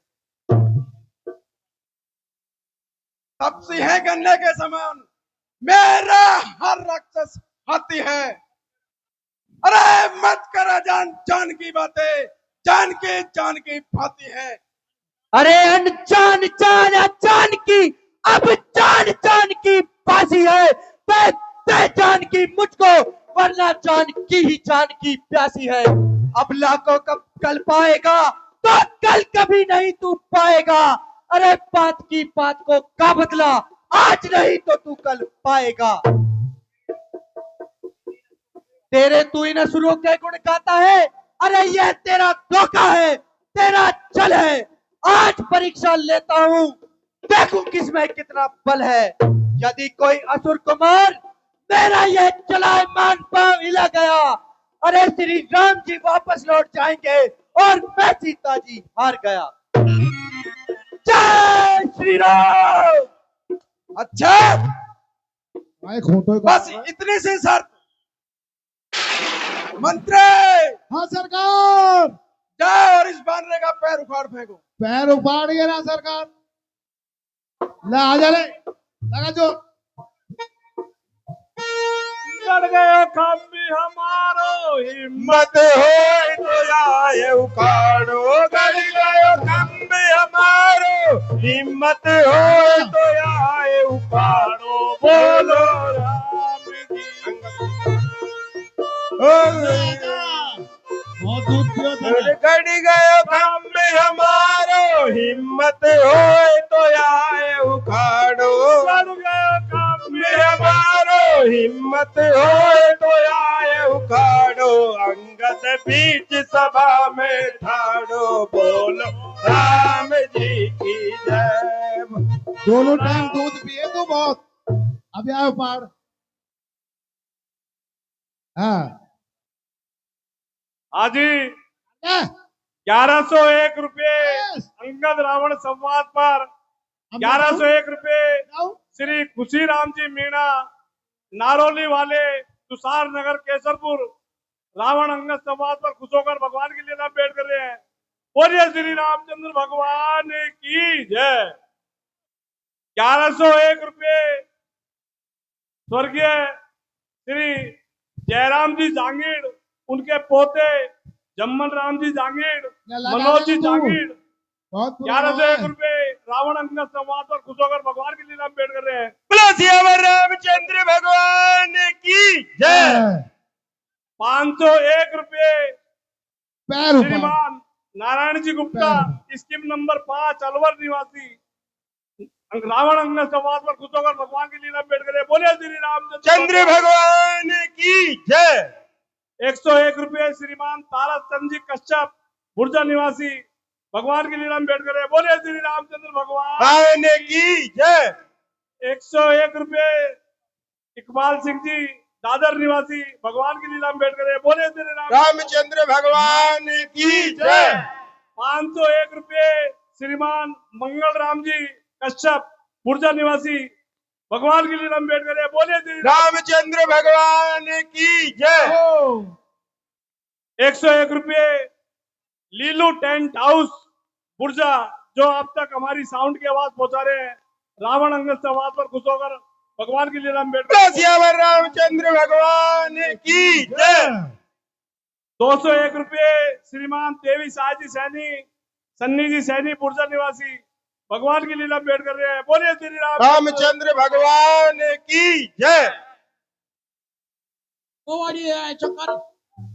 S6: तब सिंह गन्ने के समान मेरा हर राक्षस हाथी है। अरे मत करा जान जान की बातें, जान की भांति है।
S4: अरे अनजान जान अनजान की, अब जान जान की बाजी है। ते जान की मुझको, वरना जान की ही जान की प्यासी है। अब लाखों कब कल पाएगा, तो कल कभी नहीं तू पाएगा। अरे बात की बात को का बदला, आज नहीं तो तू कल पाएगा। तेरे तू ही न शुरू के गुण गाता है, अरे यह तेरा धोखा है, तेरा छल है। आज परीक्षा लेता हूं, देखूं किसमें कितना बल है। यदि कोई असुर कुमार मेरा यह चलायमान पांव हिला गया, अरे श्री राम जी वापस लौट जाएंगे और मैं सीता जी हार गया। जय श्री राम।
S6: अच्छा
S10: भाई खोटो
S6: बस इतनी सी शर्त। मंत्री
S10: हाँ सरकार।
S6: जाओ और इस बानरे का पैर उखाड़ फेंको।
S10: पैर उखाड़ गया ना सरकार। ले आजा, ले लगा जो।
S5: गड़ गयो काम भी हमारो, हिम्मत
S6: हो तो आए उखाड़ो, गड़ गयो काम भी हमारो, हिम्मत हो तो आए उखाड़ो। बोलो राम जी।
S10: बहुत दूध पियो था।
S6: गड़ गयो काम भी हमारो, हिम्मत हो तो आए उखाड़ो। गड़ गयो काम भी हमारो, हिम्मत हो तो आए उखाड़ो। अंगद बीच सभा में ठाड़ो, बोलो राम जी की जय।
S10: दोनों टाइम दूध पिए तो बहुत। अब आओ पार। हाँ
S5: हाजी
S10: क्या?
S5: 1101 रुपए अंगद रावण संवाद पर, 1101 रुपए श्री खुशी राम जी मीणा नारौली वाले तुषार नगर केसरपुर रावण अंगद संवाद पर खुश होकर भगवान की लीला पेश कर रहे हैं। बोलिए श्री रामचंद्र भगवान की जय। 1101 रुपए स्वर्गीय श्री जयराम जी जांगीड़, उनके पोते जम्मन राम जी जांगीड़, मनोज जी जांगीड़,
S10: बहुत
S5: 1101 रुपए रावण अंगद संवाद पर खुश होकर भगवान की लीला में भेंट कर रहे हैं।
S6: बोलो सियावर रामचंद्र भगवान की जय।
S5: 501 रुपए
S10: पैर ऊपर।
S5: श्रीमान नारायण जी गुप्ता, स्कीम नंबर 5 अलवर निवासी, रावण अंगद संवाद पर खुश होकर भगवान की लीला में भेंट कर रहे हैं। बोलिए श्री
S6: चंद्र भगवान की जय।
S5: 101 रुपए श्रीमान तारा चंद जी कश्यप, बुर्जा निवासी, भगवान की लीला में भेंट कर रहे हैं। बोलिए श्री रामचंद्र भगवान
S6: की जय।
S5: 101 रुपए इकबाल सिंह जी दादर निवासी, भगवान की लीला में भेंट कर रहे हैं। बोलिए श्री
S6: रामचंद्र भगवान की जय।
S5: 501 रुपए श्रीमान मंगल राम जी कश्यप, बुर्जा निवासी, भगवान की लीला में भेंट कर रहे हैं। बोलिए श्री
S6: रामचंद्र भगवान की जय।
S5: 101 रुपए लीलू टेंट हाउस बुर्जा, जो अब तक हमारी साउंड की आवाज पहुंचा रहे हैं। रावण अंगद संवाद पर खुश होकर भगवान की लीला में बैठ
S6: सियावर रामचंद्र भगवान की जय।
S5: 201 रुपए श्रीमान देवी साहजी सैनी, सन्नी जी सैनी, बुर्जा निवासी, भगवान की लीला में बैठ कर रहे हैं। बोलिए श्री
S6: रामचंद्र भगवान की जय।
S7: चक्कर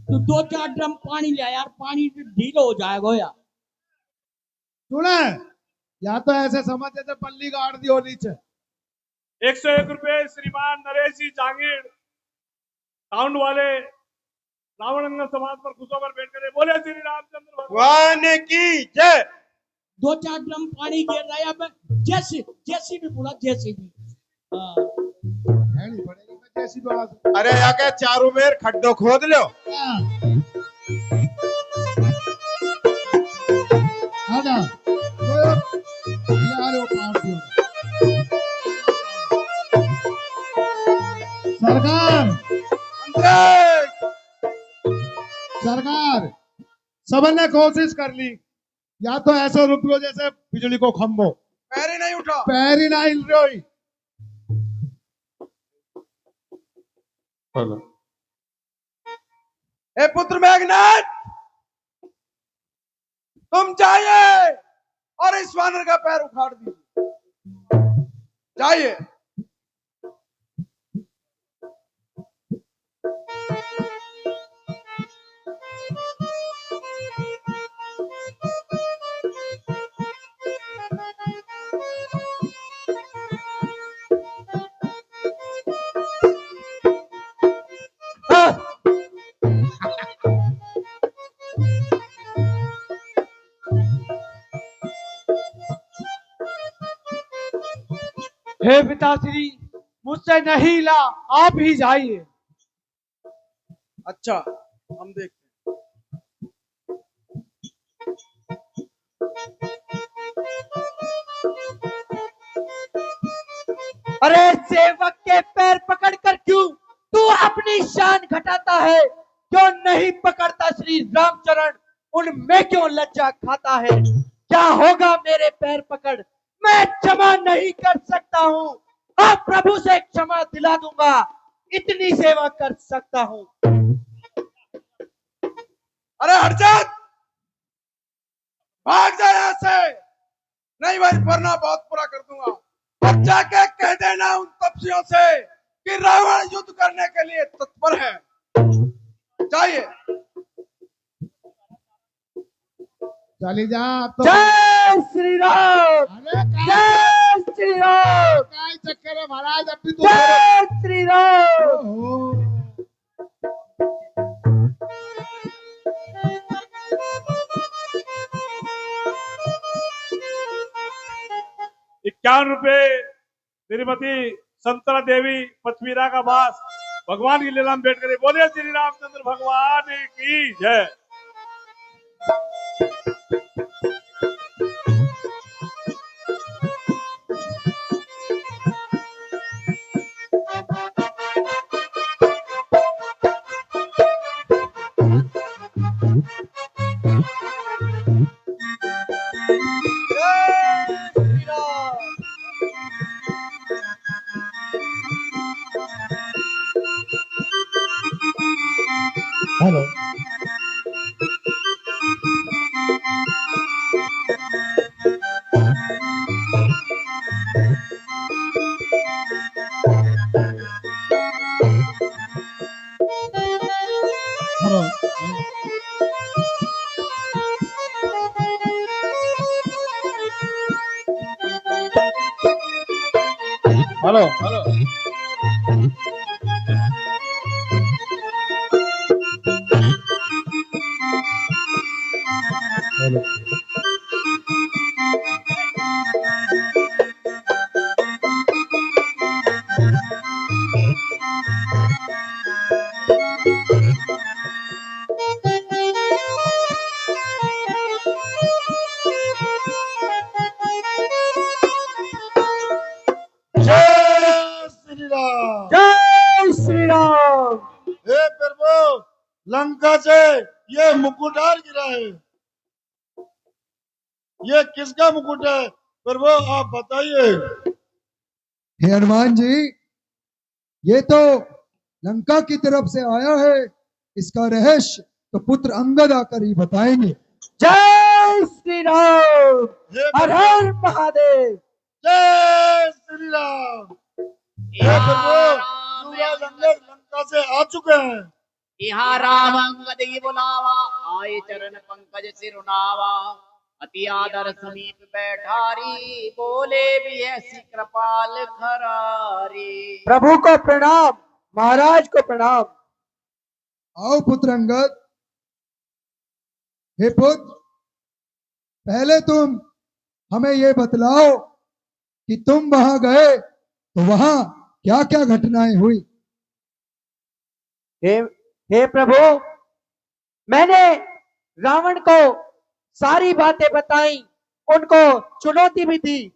S7: तू 2-4 ड्रम पानी ले यार, पानी ढीला हो जाएगा यार।
S10: सुने, या तो ऐसे समझ जैसे पल्ली गाड़ दी हो नीचे।
S5: 101 रुपए श्रीमान नरेश जी जांगीड़, साउंड वाले, रावण समाज पर खुश होकर बैठ कर बोले श्री रामचंद्र
S6: भगवान की जय।
S7: 2-4 ड्रम पानी गिर रहा है अब। जैसी भी बोला जैसी भी। हाँ।
S10: है नहीं पड़ेगी मैं जैसी बात।
S6: अरे आके चारों मेर खड्डो खोद लो।
S10: आना ये आ लो पार दियो। सरकार सबने कोशिश कर ली, या तो ऐसा रुक लो जैसे बिजली को खंभो,
S6: पैर ही नहीं उठा।
S10: पैर ही ना हिल रही।
S6: हे पुत्र मेघनाथ, तुम जाइए और इस वानर का पैर उखाड़ दीजिए। जाइए।
S4: हे पिताश्री, मुझसे नहीं ला, आप ही जाइए।
S6: अच्छा, हम देखते हैं।
S4: अरे सेवक के पैर पकड़कर क्यों तू अपनी शान घटाता है? क्यों नहीं पकड़ता श्री रामचरण? उनमें क्यों लज्जा खाता है? क्या होगा मेरे पैर पकड़? मैं क्षमा नहीं कर सकता हूँ। अब प्रभु से क्षमा दिला दूंगा, इतनी सेवा कर सकता हूँ।
S6: अरे हट जा, भाग जा यहाँ से, नहीं भाई वरना बहुत बुरा कर दूंगा। अब जाके कह देना उन तपस्वियों से कि रावण युद्ध करने के लिए तत्पर है। जाइए।
S10: चली जा तो।
S4: जय श्री राम,
S10: अरे
S4: जय श्री राम,
S10: काय चक्कर है महाराज, अब भी तो
S4: जय श्री राम।
S10: ओहो।
S5: 51 रुपए श्रीमती संतरा देवी पथवीरा का बास भगवान की लीला में बैठ कर बोले श्री रामचंद्र भगवान की जय।
S10: हेलो। Hello hello. हेलो।
S2: जय श्री राम।
S4: जय श्री राम।
S2: हे प्रभु, लंका से ये मुकुट हार गिरा है, ये किसका मुकुट है प्रभु, आप बताइए।
S1: हे हनुमान जी, ये तो लंका की तरफ से आया है, इसका रहस्य तो पुत्र अंगद आकर ही बताएंगे।
S4: जय श्री राम,
S2: हे
S4: हर हर महादेव।
S2: जय श्री राम। हे प्रभु, पूरा लंगर लंका से आ चुके हैं।
S3: यहाँ राम अंगद की बुलावा, आए चरण पंकज सिरुनावा। अति आदर समीप बैठारी, बोले भी ऐसी कृपाल खरारी।
S4: प्रभु को प्रणाम, महाराज को प्रणाम।
S1: आओ पुत्र अंगद। हे पुत्र, पहले तुम हमें ये बतलाओ कि तुम वहां गए तो वहां क्या क्या घटनाएं हुई।
S4: हे हे प्रभु, मैंने रावण को सारी बातें बताई, उनको चुनौती भी दी,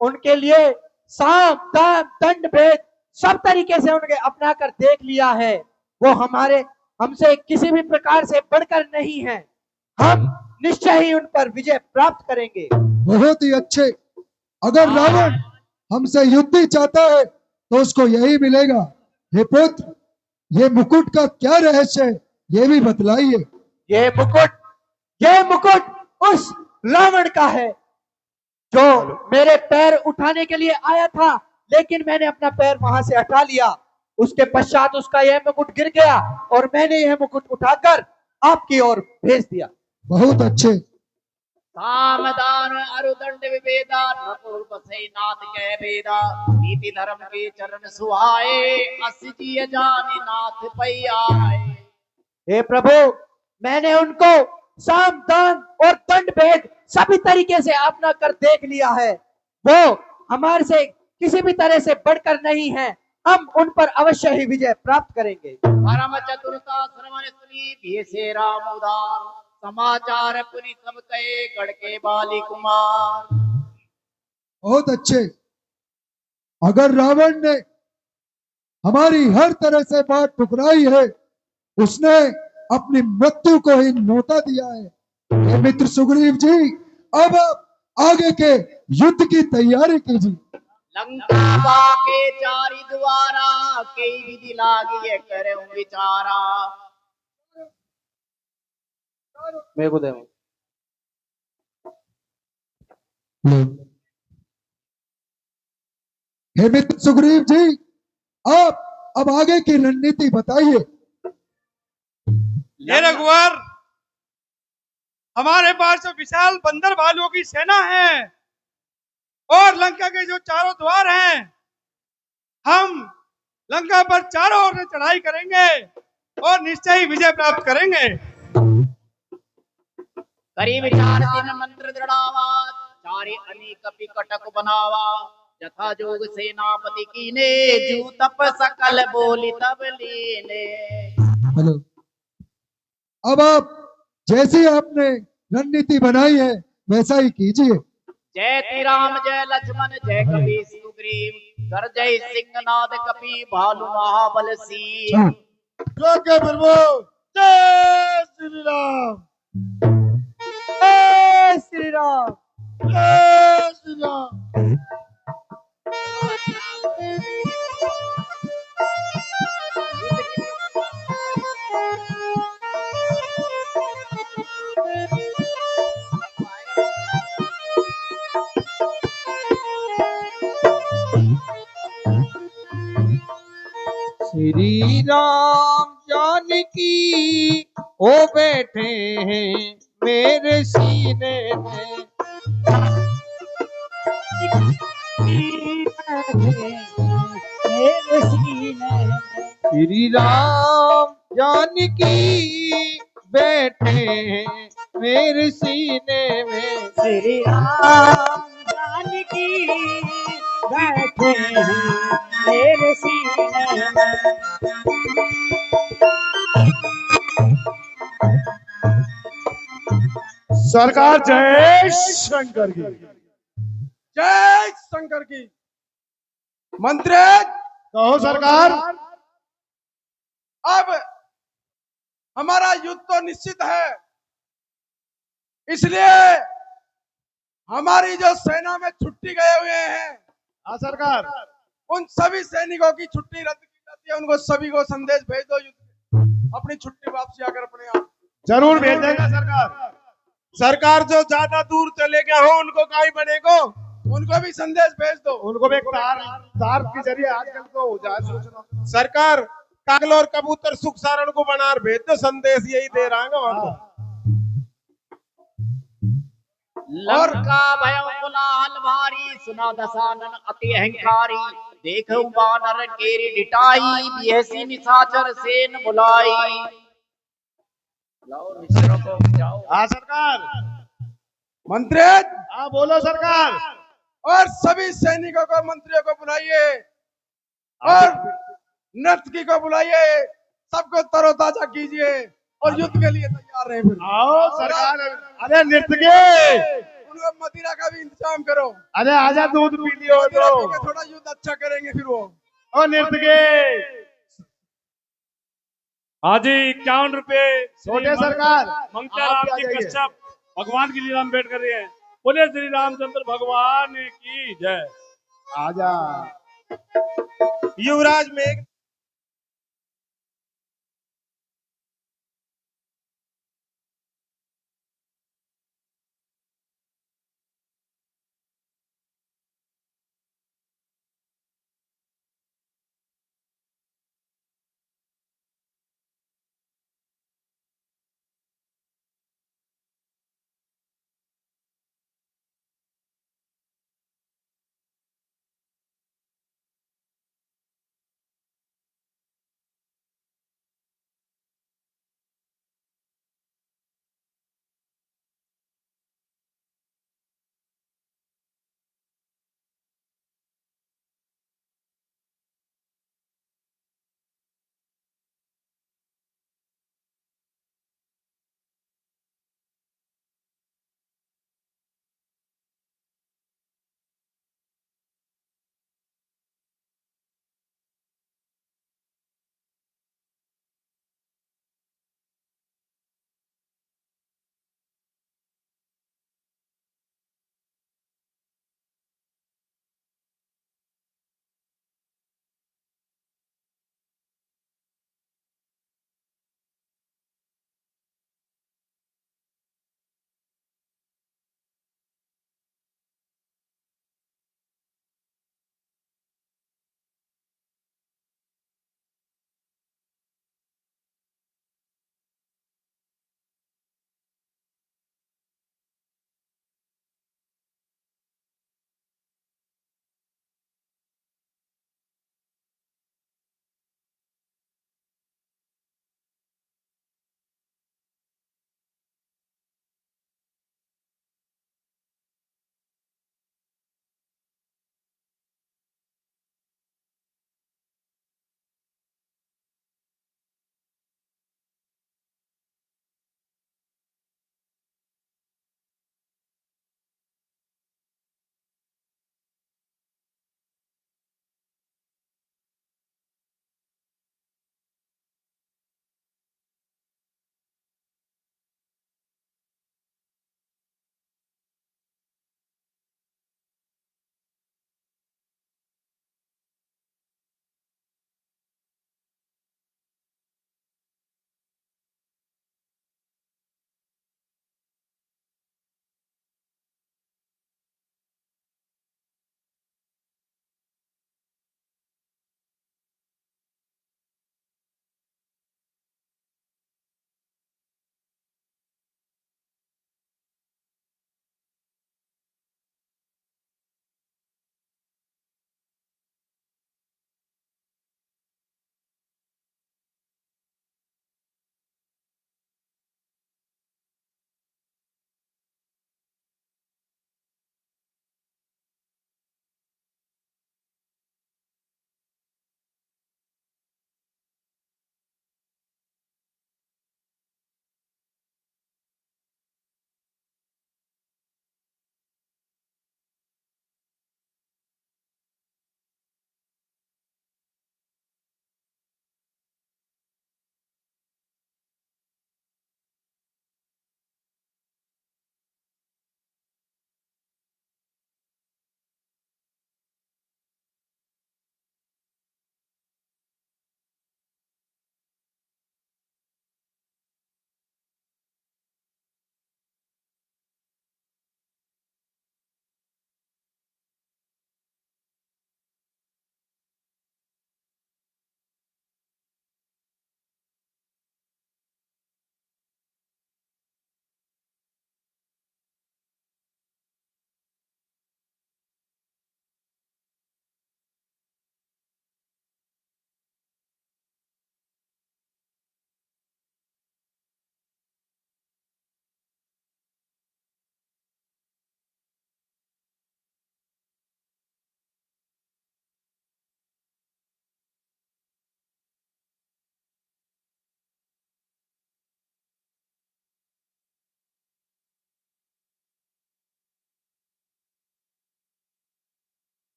S4: उनके लिए साम दाम दंड भेद सब तरीके से उनके अपना कर देख लिया है। वो हमसे किसी भी प्रकार से बढ़कर नहीं है। हम निश्चय ही उन पर विजय प्राप्त करेंगे।
S1: बहुत ही अच्छे। अगर रावण हमसे युद्ध ही चाहता है तो उसको यही मिलेगा। हे पुत्र, ये मुकुट का क्या रहस्य है, ये भी बतलाइए।
S4: ये मुकुट उस रावण का है जो मेरे पैर उठाने के लिए आया था, लेकिन मैंने अपना पैर वहां से हटा लिया। उसके पश्चात उसका यह मुकुट गिर गया और मैंने यह मुकुट उठाकर आपकी ओर भेज दिया।
S1: बहुत अच्छे।
S3: साम दान अरुदंड विभेदा नकुल बसई नाथ कह भेदा नीति धर्म के चरण सुहाए अस जी जाने नाथ पैयाए।
S4: हे प्रभु, मैंने उनको साम दान और दंड भेद सभी तरीके से अपना कर देख लिया है। वो हमारे से किसी भी तरह से बढ़कर नहीं है। हम उन पर अवश्य ही विजय प्राप्त करेंगे।
S3: परम चतुरता श्रवण सुनी भेसे राम उदार समाचार पुनि सब कहे गढ़ के बाली कुमार।
S1: बहुत अच्छे। अगर रावण ने हमारी हर तरह से बात ठुकराई है, उसने अपनी मृत्यु को ही न्योता दिया है। हे मित्र सुग्रीव जी, अब आप आगे के युद्ध की तैयारी कीजिए।
S3: लंका बाके चारी द्वारा कई विधि लागी करे विचारा।
S4: मेरे को दे।
S1: हे मित्र सुग्रीव जी, आप अब आगे की रणनीति बताइए।
S6: ये रघुवर, हमारे पास जो विशाल बंदर भालुओं की सेना है और लंका के जो चारों द्वार हैं, हम लंका पर चारों ओर से चढ़ाई करेंगे और निश्चय ही विजय प्राप्त करेंगे।
S3: करी विचार दिन मंत्र दृढ़ावा चारे अनेक कपि कटक बनावा यथा जोग सेनापति कीने जू तप सकल बोली तब लीने।
S1: हेलो, अब आप जैसी आपने रणनीति बनाई है वैसा ही कीजिए।
S3: जय श्री राम जय लक्ष्मण जय कपि सुग्रीव कर जय सिंहनाद कपि भालु महाबल सिंह।
S2: जो के प्रभु जय श्री राम।
S4: जय श्री राम।
S2: जय श्री राम।
S7: श्री राम जानकी ओ बैठे हैं मेरे सीने में। श्री राम जानकी बैठे हैं मेरे सीने में।
S8: श्री राम जानकी बैठे हैं मेरे सीने में।
S2: सरकार जय शंकर की।
S6: जय शंकर की। मंत्री,
S2: कहो सरकार।
S6: अब हमारा युद्ध तो निश्चित है, इसलिए हमारी जो सेना में छुट्टी गए हुए हैं,
S2: हाँ सरकार।
S6: उन सभी सैनिकों की छुट्टी रद्द की जाती है। उनको सभी को संदेश भेज दो, अपनी छुट्टी वापसी आकर अपने आप।
S2: जरूर भेजेगा सरकार। सरकार जो ज्यादा दूर चले गए हो उनको कहीं बनेगो,
S6: उनको भी संदेश भेज दो।
S2: उनको भी एक तार के जरिए आजकल तो हो जाए सूचना। सरकार कागल और कबूतर सुख सारण को बनार भेज दो, संदेश यही दे रहा है वहां को।
S3: लंका भय कोलाहल भारी सुना दशानन अति अहंकारी देखो बानर केरी डिटाई बिहसी निशाचर सेन बुलाई। लाओ मित्रों को जाओ।
S2: हाँ सरकार।
S10: मंत्री
S2: हाँ बोलो सरकार।
S10: और सभी सैनिकों को, मंत्रियों को बुलाइए और नर्तकी को बुलाइए, सबको तरोताजा कीजिए और युद्ध के लिए तैयार रहे। फिर
S2: आओ सरकार। अरे नृत्य
S10: उनको मदिरा का भी इंतजाम करो।
S2: अरे आजा दूध पी लियो
S10: मदिरा
S2: तो।
S10: पी के थोड़ा युद्ध अच्छा करेंगे फिर वो।
S2: ओ नृत्य
S5: हाँ जी, 51 रुपए
S2: छोटे सरकार।
S5: मंगता
S2: आप
S5: राम
S2: भी आ
S5: जी
S2: जाइए।
S5: कश्यप भगवान की लीला में बैठ कर रहे हैं। बोले श्री रामचंद्र भगवान की जय।
S2: आजा।
S6: युवराज मेघ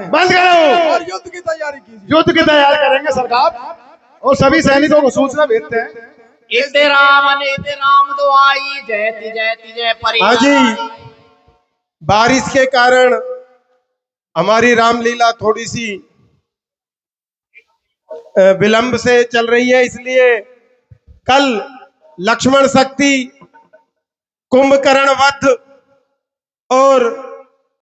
S2: बंद करो
S10: और युद्ध की तैयारी कीजिए।
S2: युद्ध की तैयारी करेंगे सरकार और सभी सैनिकों को सूचना भेजते हैं।
S3: इते राम दुआई जयति जयति जय परि।
S11: हाँ जी, बारिश के कारण हमारी रामलीला थोड़ी सी विलंब से चल रही है, इसलिए कल लक्ष्मण शक्ति कुंभकर्ण वध और